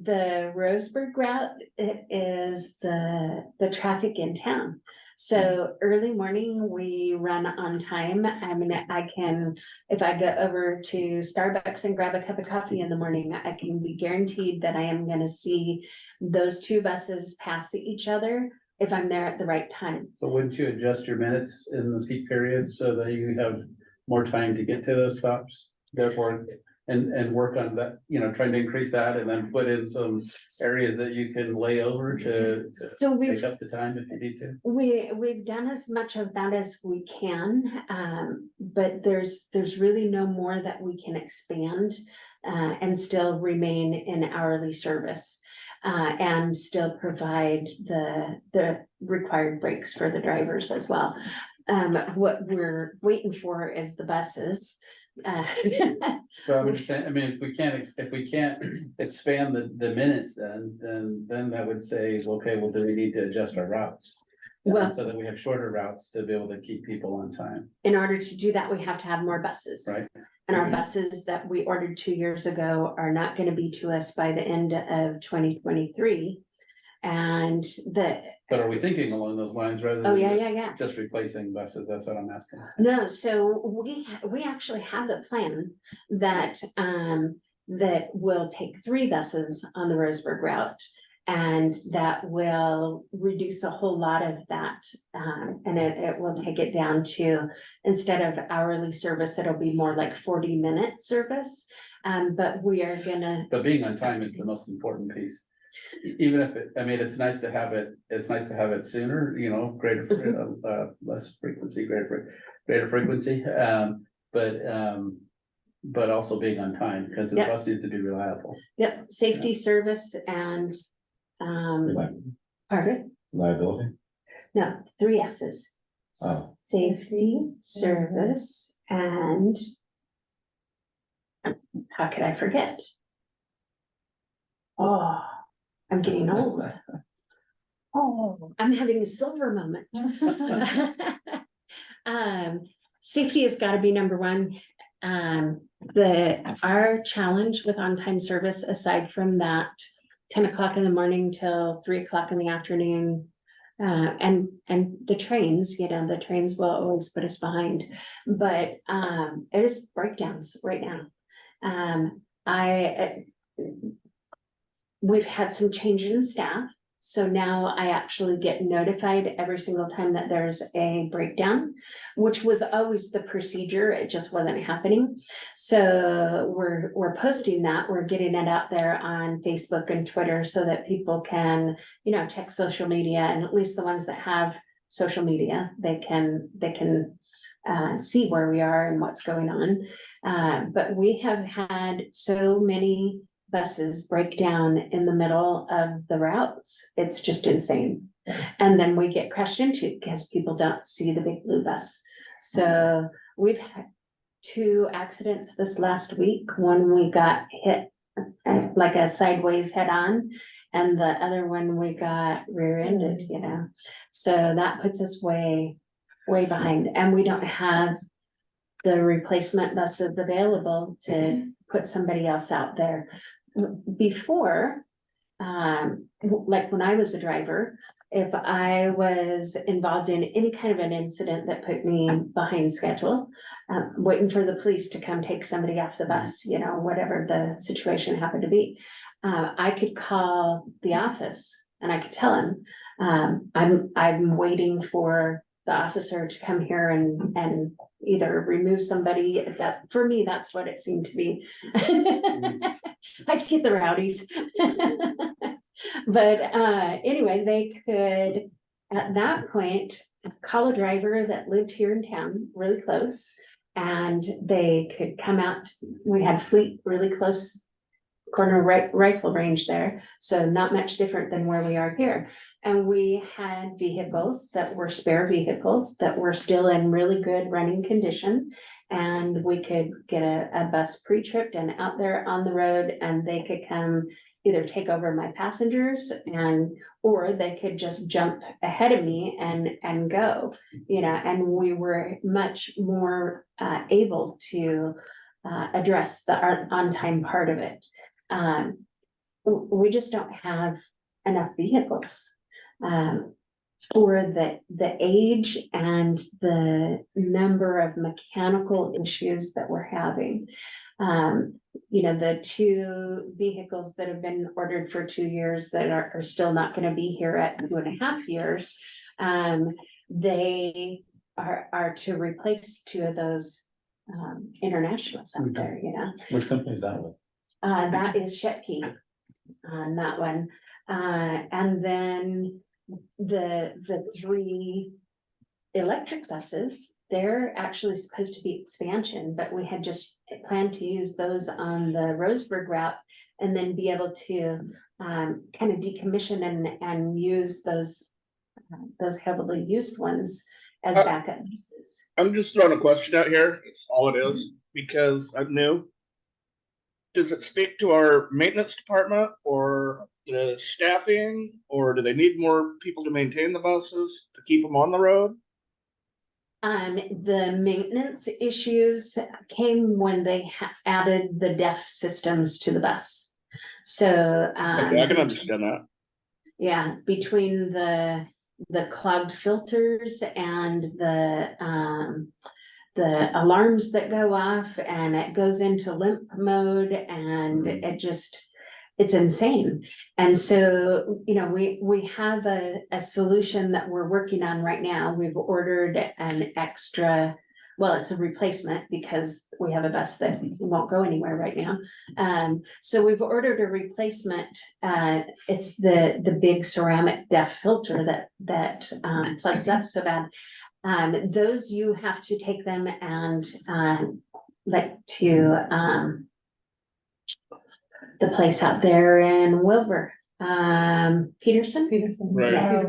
the Roseburg route, it is the traffic in town. So early morning, we run on time. I mean, I can, if I go over to Starbucks and grab a cup of coffee in the morning, I can be guaranteed that I am gonna see those two buses pass each other if I'm there at the right time. So wouldn't you adjust your minutes in the peak periods so that you have more time to get to those stops? Therefore, and work on that, trying to increase that and then put in some areas that you can lay over to So we've take up the time if you need to. We've done as much of that as we can, but there's really no more that we can expand and still remain in hourly service and still provide the required breaks for the drivers as well. What we're waiting for is the buses. But I'm just saying, I mean, if we can't expand the minutes, then that would say, okay, well, do we need to adjust our routes? Well, So that we have shorter routes to be able to keep people on time, in order to do that, we have to have more buses. right? And our Mhm. buses that we ordered 2 years ago are not gonna be to us by the end of 2023. And But are we thinking along those lines rather oh, than yeah. just replacing buses? That's what I'm asking. No, so we actually have a plan that that will take 3 buses on the Roseburg route. And that will reduce a whole lot of that. And it will take it down to, instead of hourly service, it'll be more like 40-minute service. But we are gonna, But being on time is the most important piece. Even if it's nice to have it sooner, greater, less frequency, greater frequency. But also being on time because the Yep. bus needs to be reliable. yep, safety, service, and pardon? Liability. No, 3 S's. Oh. Safety, service, and how could I forget? Oh, I'm getting old. Oh, I'm having a silver moment. Safety has got to be number 1. Our challenge with on-time service, aside from that 10 o'clock in the morning till 3 o'clock in the afternoon. And the trains, the trains will always put us behind, but it is breakdowns right now. We've had some change in staff. So now I actually get notified every single time that there's a breakdown, which was always the procedure. It just wasn't happening. So we're posting that, we're getting it out there on Facebook and Twitter so that people can, check social media, and at least the ones that have social media, they can see where we are and what's going on. But we have had so many buses break down in the middle of the routes. It's just insane. And then we get crashed into because people don't see the big blue bus. So we've had 2 accidents this last week. One we got hit like a sideways head on, and the other one we got rear-ended, So that puts us way behind, and we don't have the replacement buses available to put somebody else out there. Before, like when I was a driver, if I was involved in any kind of an incident that put me behind schedule, waiting for the police to come take somebody off the bus, whatever the situation happened to be, I could call the office and I could tell him, I'm waiting for the officer to come here and either remove somebody. That, for me, that's what it seemed to be. I get the rowdies. But anyway, they could, at that point, call a driver that lived here in town, really close. And they could come out, we had Fleet really close corner rifle range there, so not much different than where we are here. And we had vehicles that were spare vehicles that were still in really good running condition. And we could get a bus pre-tripped and out there on the road, and they could come either take over my passengers or they could just jump ahead of me and go, and we were much more able to address the on-time part of it. We just don't have enough vehicles for the age and the number of mechanical issues that we're having. The 2 vehicles that have been ordered for 2 years that are still not going to be here at 2.5 years. They are to replace 2 of those internationals out there, Which company is that with? That is Shetke on that one. And then the 3 electric buses, they're actually supposed to be expansion, but we had just planned to use those on the Roseburg route and then be able to kind of decommission and use those heavily used ones as backup pieces. I'm just throwing a question out here. It's all it is, because I'm new. Does it speak to our maintenance department or the staffing, or do they need more people to maintain the buses to keep them on the road? The maintenance issues came when they added the DEF systems to the bus. So, Okay, I can understand that. Yeah, between the clogged filters and the alarms that go off, and it goes into limp mode, and it's insane. And so, we have a solution that we're working on right now. We've ordered an extra, well, it's a replacement because we have a bus that won't go anywhere right now. So we've ordered a replacement. It's the big ceramic DEF filter that plugs up so bad. Those you have to take them and to the place out there in Wilbur, Peterson. Right. Yeah.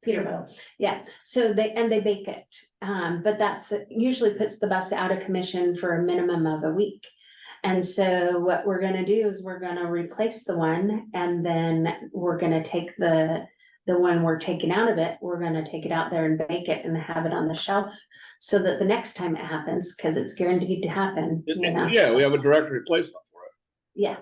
Peterbilt, yeah, so they bake it, but that's usually puts the bus out of commission for a minimum of a week. And so what we're gonna do is we're gonna replace the one, and then we're gonna take the one we're taking out of it, we're gonna take it out there and bake it and have it on the shelf, so that the next time it happens, because it's guaranteed to happen, Yeah, we have a direct replacement for it.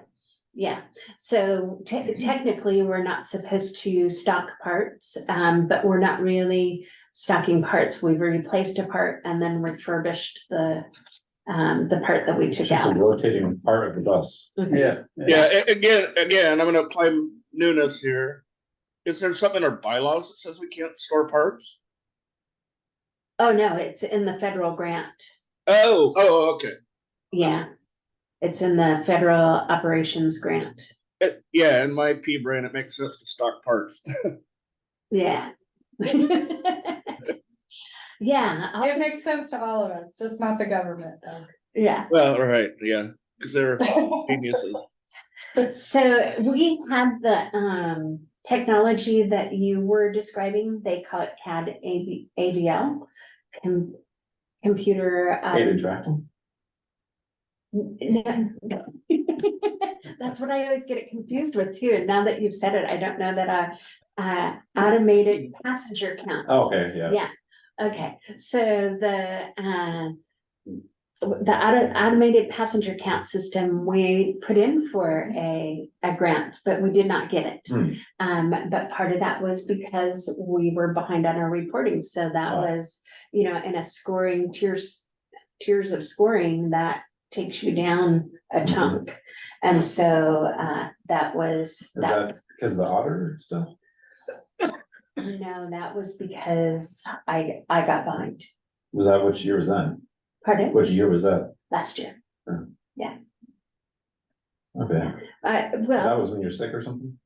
Yeah, so technically, we're not supposed to stock parts, but we're not really stocking parts. We've replaced a part and then refurbished the part that we took It's just a out. rotating part of the bus. Mhm. Yeah, again, I'm gonna claim newness here. Is there something in our bylaws that says we can't store parts? Oh, no, it's in the federal grant. Oh, okay. Yeah, it's in the federal operations grant. Yeah, in my P brain, it makes sense to stock parts. Yeah. Yeah. It makes sense to all of us, just not the government, though. Yeah. Well, right, yeah, because they're geniuses. So we had the technology that you were describing, they call it CAD AVL. Computer. Aided tracking. That's what I always get it confused with too, and now that you've said it, I don't know that automated passenger count. Okay, yeah. Yeah, okay, so the automated passenger count system, we put in for a grant, but we did not get it. But part of that was because we were behind on our reporting, so that was, in a scoring tiers of scoring, that takes you down a chunk. And so that was. Is that because of the auditor stuff? No, that was because I got behind. Was that which year was that? Pardon? Which year was that? Last year. Okay. Well, That was when you're sick or something?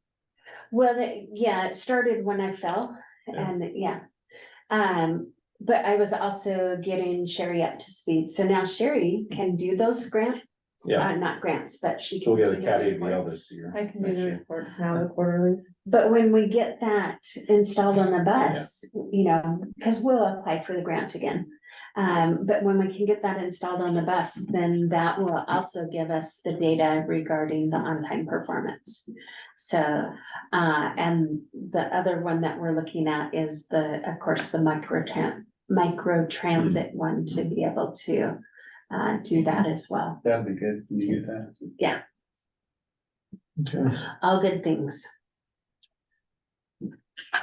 Well, yeah, it started when I fell and yeah. But I was also getting Sherry up to speed. So now Sherry can do those grants. Yeah. Not grants, but she. So we can get a do caddy the of the reports. this year. I can do next the year. reports now, the quarterlies. But when we get that installed on the bus, you know, because we'll apply for the grant again. But when we can get that installed on the bus, then that will also give us the data regarding the on-time performance. So, and the other one that we're looking at is of course, the micro transit one to be able to do that as well. That'd be good. when You get that. Okay. All good things.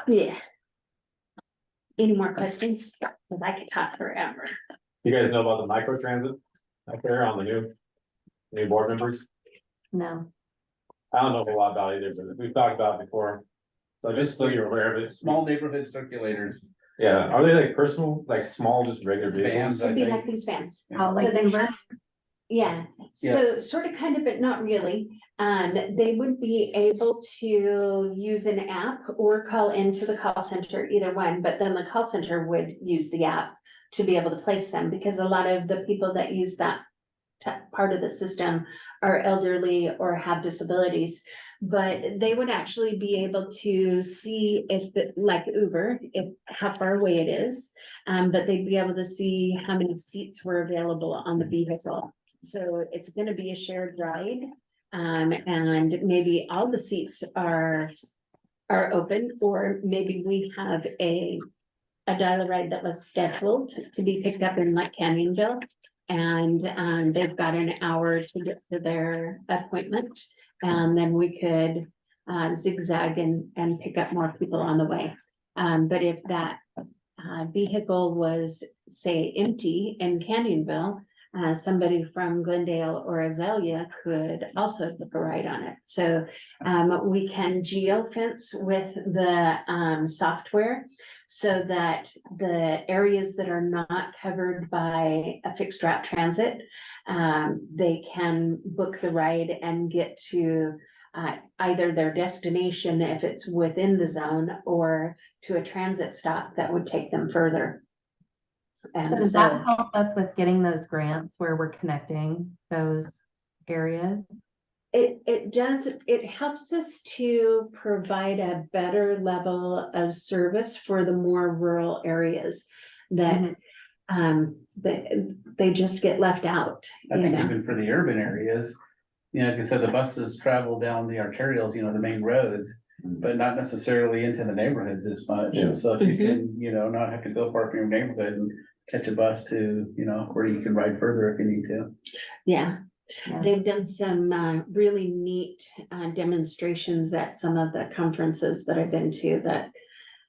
Yeah. Any more questions? Because I could talk forever. You guys know about the micro transit up there on the new board members? No. I don't know a lot about it either, but we've talked about it before. So just so you're aware of it. Small neighborhood circulators. Yeah, are they like personal, like small, just regular Vans, vehicles? I It'd be think. like these vans. Oh, So like they Uber? have, yeah, so sort of kind of, but not really. They would be able to use an app or call into the call center, either one, but then the call center would use the app to be able to place them, because a lot of the people that use that part of the system are elderly or have disabilities. But they would actually be able to see like Uber, how far away it is. But they'd be able to see how many seats were available on the vehicle. So it's gonna be a shared ride. And maybe all the seats are open, or maybe we have a dial-a-ride that was scheduled to be picked up in like Canyonville. And they've got an hour to get to their appointment, and then we could zigzag and pick up more people on the way. But if that vehicle was, say, empty in Canyonville, somebody from Glendale or Azalea could also book a ride on it. So we can geofence with the software, so that the areas that are not covered by a fixed route transit, they can book the ride and get to either their destination if it's within the zone, or to a transit stop that would take them further. So And does so that help us with getting those grants where we're connecting those areas? it does, it helps us to provide a better level of service for the more rural areas that they just get left out, I you think know. even for the urban areas, you know, like I said, the buses travel down the arterials, you know, the main roads, but not necessarily into the neighborhoods as much. Yeah. So if you can, you know, not have to go far from your neighborhood and catch a bus to, you know, where you can ride further if you need to. Yeah, Yeah. they've done some really neat demonstrations at some of the conferences that I've been to, that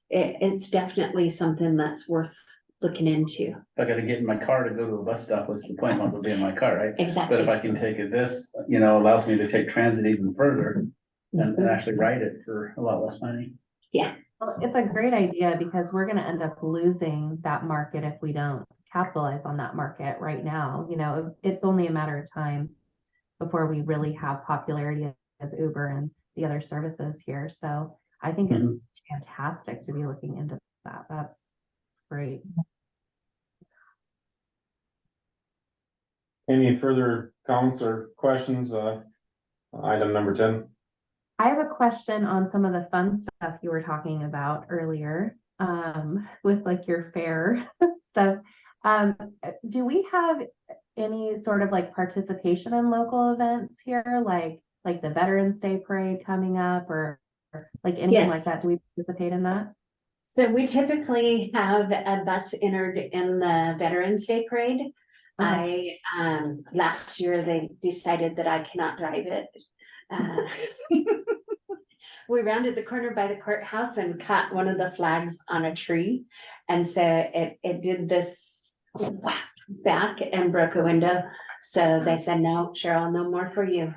it's definitely something that's worth looking into. If I gotta get in my car to go to a bus stop, what's the point? I'll be in my car, right? But if Exactly. I can take it, this, you know, allows me to take transit even further and actually ride it for a lot less money. Well, it's a great idea, because we're gonna end up losing that market if we don't capitalize on that market right now. You know, it's only a matter of time before we really have popularity of Uber and the other services here. So I think it's fantastic to be looking into that. That's great. Any further comments or questions? Item number 10. I have a question on some of the fun stuff you were talking about earlier, with like your fair stuff. Do we have any sort of like participation in local events here, like the Veterans Day Parade coming up, or like anything like Yes. that? Do we participate in that? So we typically have a bus entered in the Veterans Day Parade. Okay. Last year they decided that I cannot drive it. We rounded the corner by the courthouse and caught one of the flags on a tree. And so it did this whap back and broke a window. So they said, no, Cheryl, no more for you.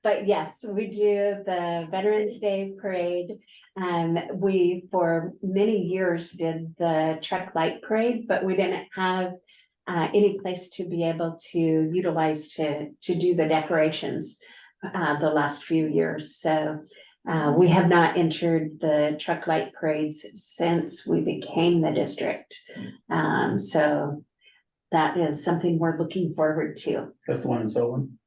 But yes, we do the Veterans Day Parade. We, for many years, did the truck light parade, but we didn't have any place to be able to utilize to do the decorations. the last few years, so. We have not entered the truck light parades since we became the district. So that is something we're looking forward to. That's the one in Solon.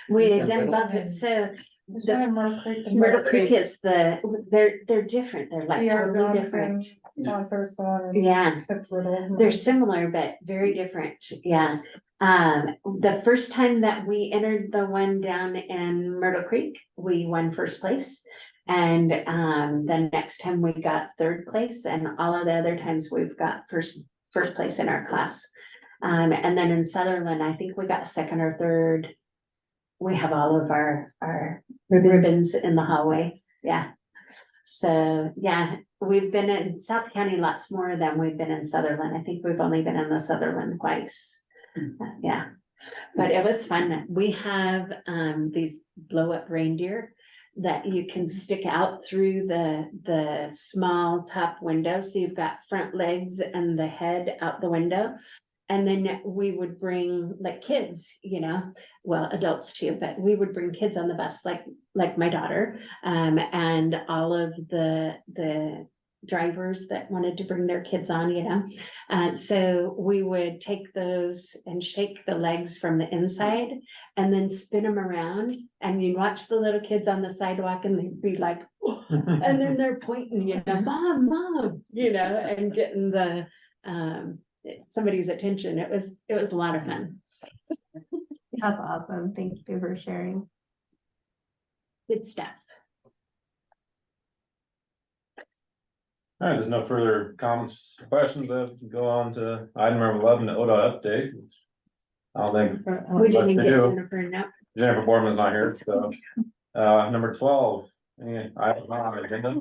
We Yeah. then love it, so There's the one in Myrtle Creek and Myrtle Creek is they're different, they're like PR totally Johnson different. sponsors the one. and Yeah, It's Riddle. they're similar, but very different, yeah. The first time that we entered the one down in Myrtle Creek, we won first place. And the next time we got third place, and all of the other times we've got first place in our class. And then in Sutherland, I think we got second or third. We have all of our ribbons in the hallway, yeah. So, yeah, we've been in South County lots more than we've been in Sutherland. I think we've only been in the Sutherland twice. Yeah, but it was fun. We have these blow up reindeer that you can stick out through the small top window. So you've got front legs and the head out the window. And then we would bring like kids, you know, well, adults too, but we would bring kids on the bus, like my daughter, and all of the drivers that wanted to bring their kids on, you know. So we would take those and shake the legs from the inside and then spin them around, and you'd watch the little kids on the sidewalk and they'd be like, oh, and then they're pointing, you know, mom, you know, and getting the somebody's attention. It was a lot of fun. That's awesome. Thank you for sharing. Good stuff. All right, there's no further comments, or questions. Go on to item number 11, the ODOT update. I don't think We didn't to get do. Jennifer, no. Jennifer Bourman's not here, so, number 12, I don't know on the agenda.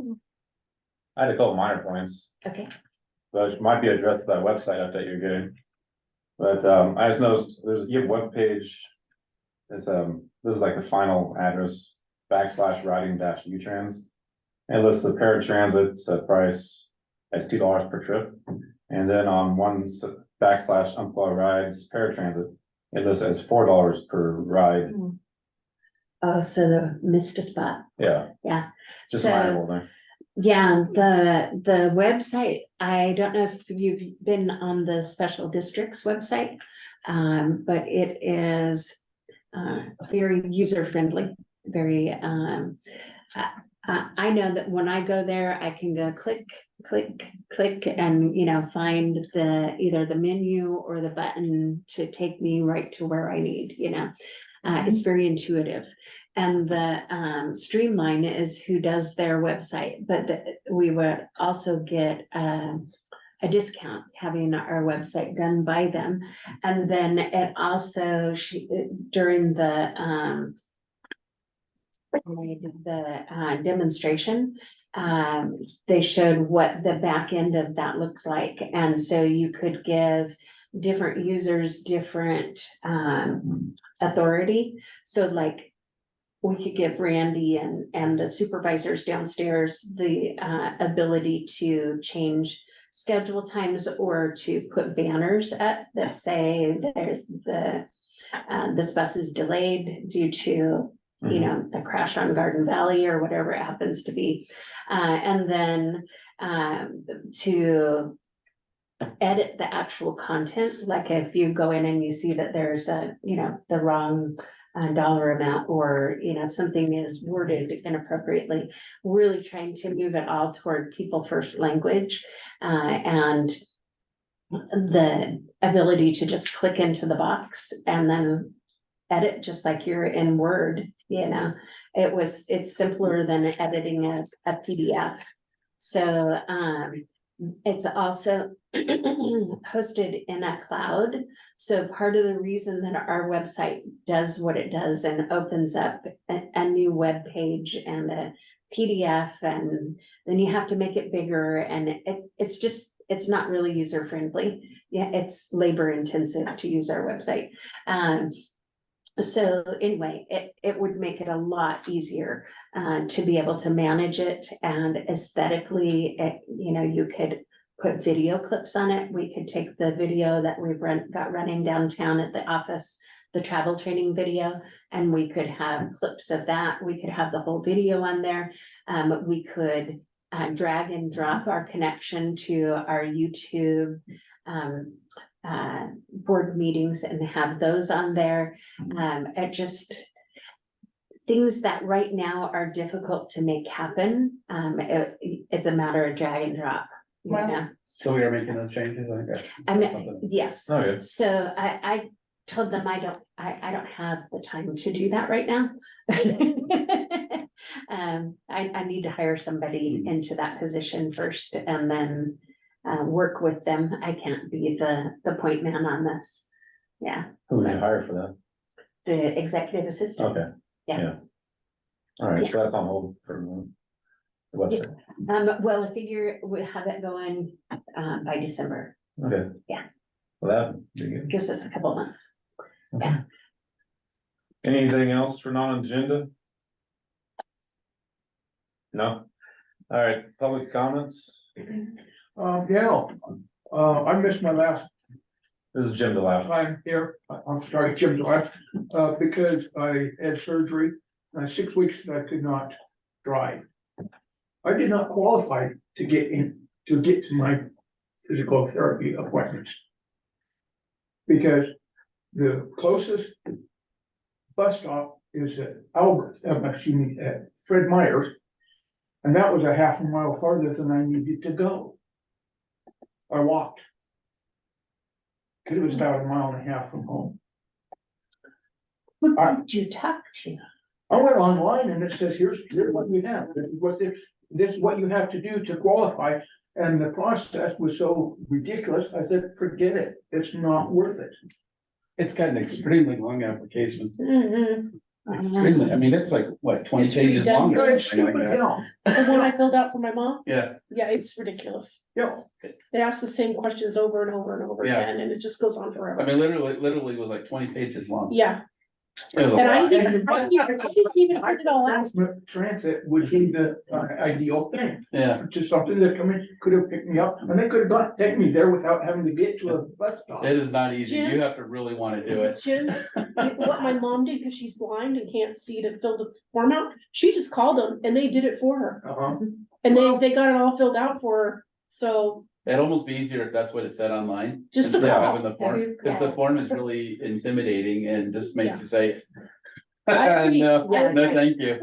I had a couple minor points, Okay, but it might be addressed by website update you're getting. But, I just noticed you have a web page. It's, this is like the final address, /riding-utrans. And lists the paratransit price as $2 per trip. And then on one /Umpqua rides paratransit, it lists as $4 per ride. oh, so the missed a spot, Yeah, yeah. just So, minor there. yeah, the website, I don't know if you've been on the special districts website, but it is very user friendly, very, I know that when I go there, I can go click, and, you know, find either the menu or the button to take me right to where I need, you know. It's very intuitive. And the Streamline is who does their website, but we would also get a discount having our website done by them. And then it also, during the demonstration, they showed what the back end of that looks like. And so you could give different users different authority. So like we could give Randy and the supervisors downstairs the ability to change schedule times or to put banners up that say there's this bus is delayed due to, you know, a crash on Garden Valley or whatever it happens to be. And then to edit the actual content, like if you go in and you see that there's you know, the wrong dollar amount, or, you know, something is worded inappropriately, really trying to move it all toward people first language, and the ability to just click into the box and then edit just like you're in Word, you know. It's simpler than editing a PDF. So it's also hosted in a cloud. So part of the reason that our website does what it does and opens up a new web page and a PDF, and then you have to make it bigger, and it's not really user friendly. Yeah, it's labor intensive to use our website. So anyway, it would make it a lot easier to be able to manage it, and aesthetically, you know, you could put video clips on it. We could take the video that we've got running downtown at the office, the travel training video, and we could have clips of that. We could have the whole video on there. We could drag and drop our connection to our YouTube board meetings and have those on there. It just things that right now are difficult to make happen. It's a matter of drag and drop. You Well, know? So we are making those changes, I guess. I mean, yes. Okay. So I told them I don't have the time to do that right now. I need to hire somebody into that position first and then work with them. I can't be the point man on this. Yeah, Who would you hire for that? the executive assistant. Okay. Yeah. All right, so that's on hold for the website. Well, I figure we have it going by December. Okay. Yeah. Well, that, be good. Gives us a couple months. Okay. Anything else for non-agenda? No? All right, public comments? Yeah, I missed my last This is Jim DeLapp. time here. I'm sorry, Jim Dwight, because I had surgery, 6 weeks that I could not drive. I did not qualify to get to my physical therapy appointments. Because the closest bus stop is at Fred Meyer's. And that was a half a mile farther than I needed to go. I walked. Cause it was about a mile and a half from home. Who did you talk to? I went online and it says, here's what you have, this is what you have to do to qualify. And the process was so ridiculous, I said, forget it, it's not worth it. It's got an extremely long application. Mhm. Extremely, I mean, it's like, what, 20 It's pages long or It's something like stupid, that? hell, The one I filled out for my mom, Yeah, yeah, it's ridiculous. yeah. It asks the same questions over and over and over Yeah. again, and it just goes on I forever. mean, literally was like 20 pages long. Yeah, It was a and I lot. didn't even print it all out. Transit would be the ideal thing, Yeah, just something that come in, could have picked me up, and they could have taken me there without having to get to a bus stop. it is not easy. Jim? You have to really want to do it. Jim, what my mom did, because she's blind and can't see to fill the form out, she just called them and they did it for her. Uh-huh. And they got it all filled out for her, so It'd almost be easier if that's what it said online. just to instead of call. having the form, because the form is really intimidating and just makes Yeah. you say. I agree. No, Yeah. no, thank you.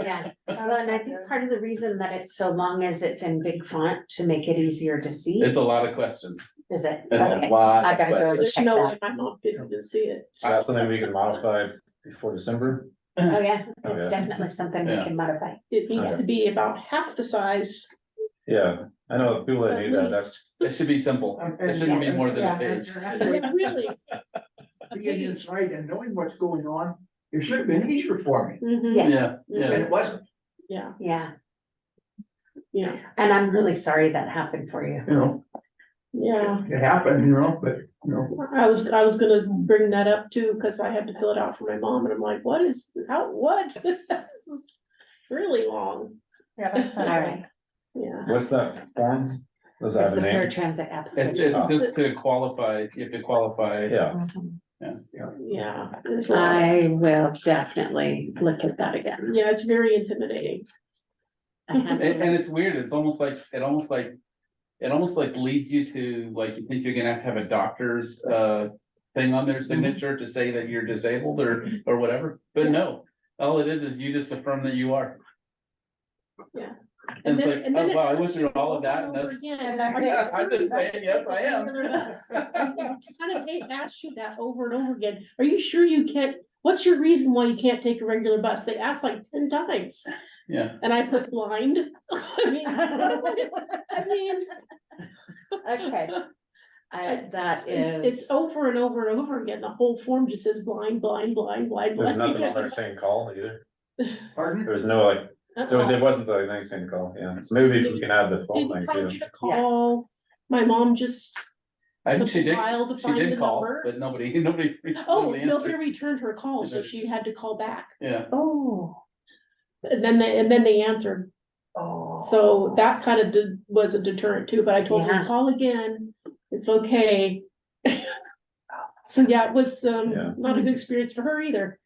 Yeah, well, and I think part of the reason that it's so long is it's in big font to make it easier to see. It's a lot of questions. Is it? It's a Okay. lot I of gotta go questions. There's check no that. way my mom didn't even see it. So that's something we can modify before December? Oh, yeah, it's Okay. definitely something we Yeah. can modify. It needs to be about half the size. Yeah, I know people that At need that, least. that's, It should be simple. It shouldn't be more than a page. Yeah, really. Being inside and knowing what's going on, it should have been easier for me, Mhm. Yes. Yeah, and yeah. it wasn't, Yeah, Yeah, yeah, and I'm really sorry that happened for you. you know, yeah. it happened, you know, but, you know. I was gonna bring that up too, because I had to fill it out for my mom, and I'm like, what? This is really long. Yeah, that's All right, Yeah. what's that form? Does that it's have the a name? paratransit It's application. just to qualify, you have to qualify. Yeah, Yeah. There's a lot of- I will definitely look at that again. Yeah, it's very intimidating. I have- And it's weird, it almost like leads you to, like, you think you're gonna have to have a doctor's, thing on their signature to say that you're disabled or whatever, but no. All it is you just affirm that you are. Yeah. And it's like, then oh, it wow, I asks went through you all of over that and and over that's. again, And are you I've been sure saying, yes, I am. regular bus? Kind of asks you that over and over again. Are you sure you can't, what's your reason why you can't take a regular bus? They asked like 10 times. Yeah, And I put blind. I mean. Okay. That It's is, over and over and over again. The whole form just says blind, blind, blind, blind, there's blind. nothing on there saying call either, Pardon? there's no like, Uh-uh. there wasn't a nice thing to call, yeah, so maybe if we can add the phone Didn't thing prompt too. you to call. My mom just, I think she Took a while to did, she find the did call, number. but nobody oh, nobody nobody answered. returned her call, so she had to call back. Yeah, oh. And then they answered. So that kind of was a deterrent too, but I told her, Yeah. call again. It's okay. So yeah, it was, Yeah. not a good experience for her either.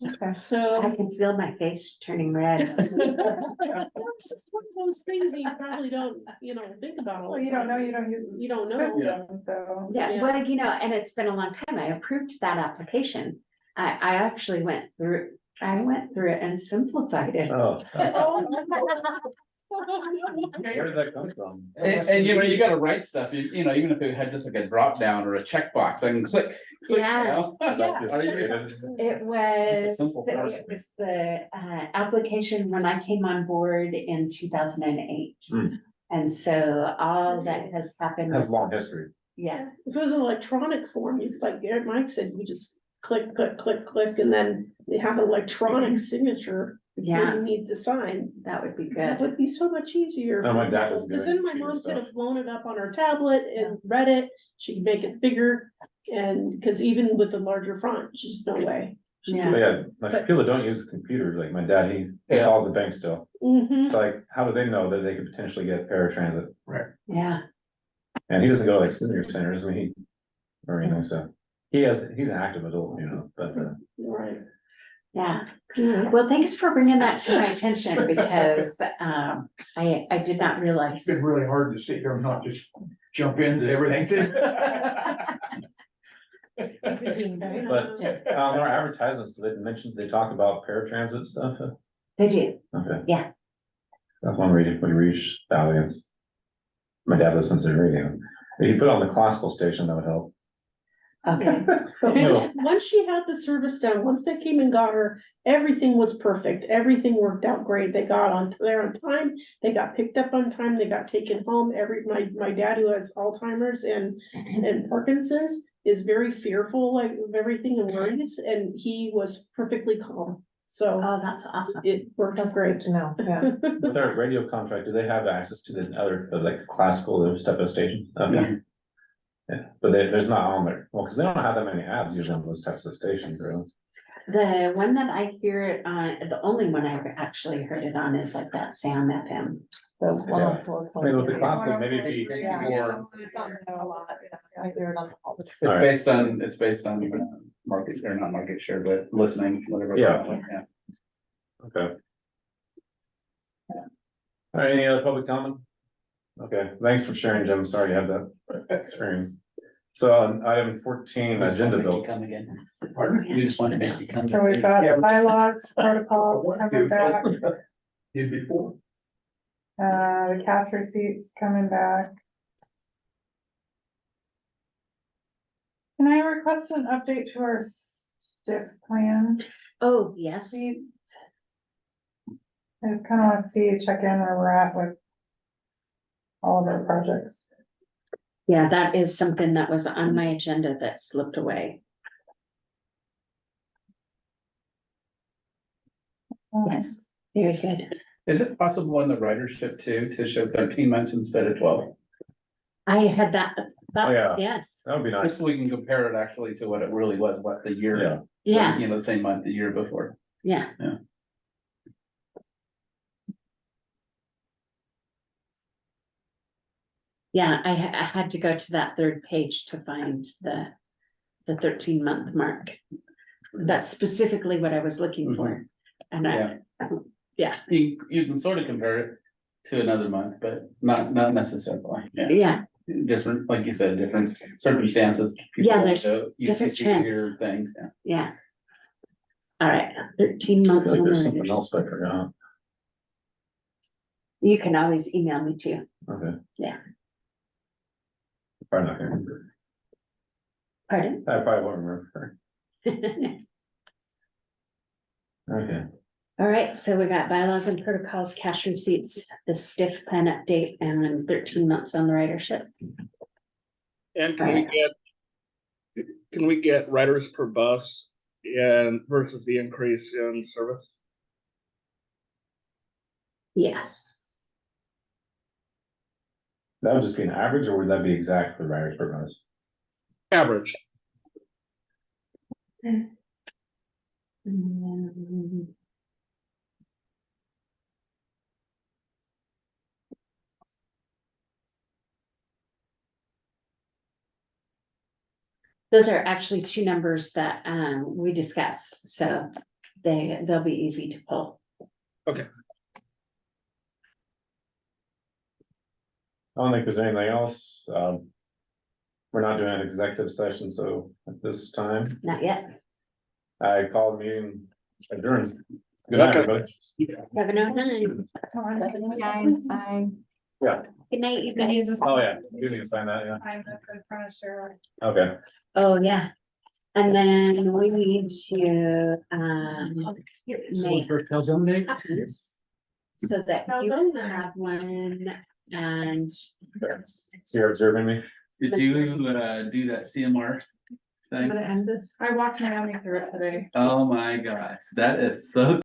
Okay. So. I can feel my face turning red. It's just one of those things that you probably don't, think about. all Well, the you don't know, time. you don't use the You don't know. symptoms, so. Yeah, well, and it's been a long time. I approved that application. I actually went through it and simplified it. Oh, Oh, where did that come from? And you gotta write stuff, even if it had just like a drop down or a checkbox, I can click. Yeah. Is that just Are you- created? It It's a simple it process. was the application when I came on board in 2008. Hmm. And so all that has happened. Has a long history. Yeah, If it was an electronic form, you, like Mike said, you just click, click, click, click, and then they have an electronic signature when yeah, you need to sign. that would be That good. would be so much easier. Oh, my dad doesn't do Because then my any mom computer could stuff. have blown it up on her tablet and read it, she could make it bigger, and, because even with the larger font, just no way. Yeah. But yeah, like people that don't use the computer, like my dad, he Yeah. calls the bank still. Mhm. It's like, how do they know that they could potentially get paratransit? Yeah, And he doesn't go to like senior centers, I mean, or anything, so. He's an active adult, but, Right. yeah. Yeah. Well, thanks for bringing that to my attention because I did not realize. It's been really hard to sit here and not just jump into everything. but, our advertisements, they talk about paratransit stuff? They do. Okay. Yeah. That's one way we reach the audience. My dad listens to the radio. If you put it on the classical station, that would help. Okay. But once she had the service done, once they came and got her, everything was perfect. Everything worked out great. They got there on time. They got picked up on time. They got taken home. My dad, who has Alzheimer's and Parkinson's, is very fearful like of everything and worries, and he was perfectly calm. So Oh, that's awesome. it worked out great. To know, yeah. With their radio contract, do they have access to the other, like classical, those type of stations? Okay. Yeah, but there's not on there, well, because they don't have that many ads usually on those types of stations, really. The one that I hear it on, the only one I've actually heard it on is like that Sam FM. Yeah. I mean, with the classical, maybe it'd be more, A lot, yeah. I hear it on all the. Alright. It's based on market, or not market share, but listening, whatever. Yeah. okay. All right, any other public comment? Okay, thanks for sharing, Jim, sorry you had that experience. So on item 14, agenda build. Come again. Pardon? You just want to make you come. So we've got Yeah. bylaws, protocols coming back, Did before. the cash receipts coming back. Can I request an update to our stiff plan? Oh, yes. I just kind of want to see, check in where we're at with all of our projects. Yeah, that is something that was on my agenda that slipped away. Yes, very good. Is it possible on the ridership too, to show 13 months instead of 12? I had that, Oh, yeah. yes, That would be nice. Just so we can compare it actually to what it really was, what the year. Yeah. yeah, The same month, the year before. yeah. Yeah. Yeah, I had to go to that third page to find the 13-month mark. That's specifically what I was looking for. And You can sort of compare it to another month, but not necessarily, yeah. yeah, Different, like you said, different circumstances. Yeah, People there's don't do different UTC trends. year Things, yeah. yeah. All right, 13 I feel months. like on there's the something record. else I forgot. You can always email me too. Okay. Yeah. Probably not gonna remember. Pardon? I probably won't remember. Okay, All right, so we got bylaws and protocols, cash receipts, the stiff plan update, and then 13 months on the ridership. And can we get riders per bus and versus the increase in service? Yes. that would just be an average, or would that be exact for the riders per bus? Average. Mm, Those are actually two numbers that we discuss, so they'll be easy to pull. Okay. I don't think there's anything else. We're not doing an executive session, so at this time, Not yet. I call the meeting adjourned. Good night, everybody. 7:09. Guys, bye. Yeah, Good night, you guys. oh yeah, you need to sign that, yeah, I'm not in front of Cheryl. okay. Oh, yeah. And then we need to, make For calzone day? copies. So that you can have one and So you're observing me? Did you do that CMR I'm thing? gonna end this. I walked Naomi through it today. Oh my gosh, that is so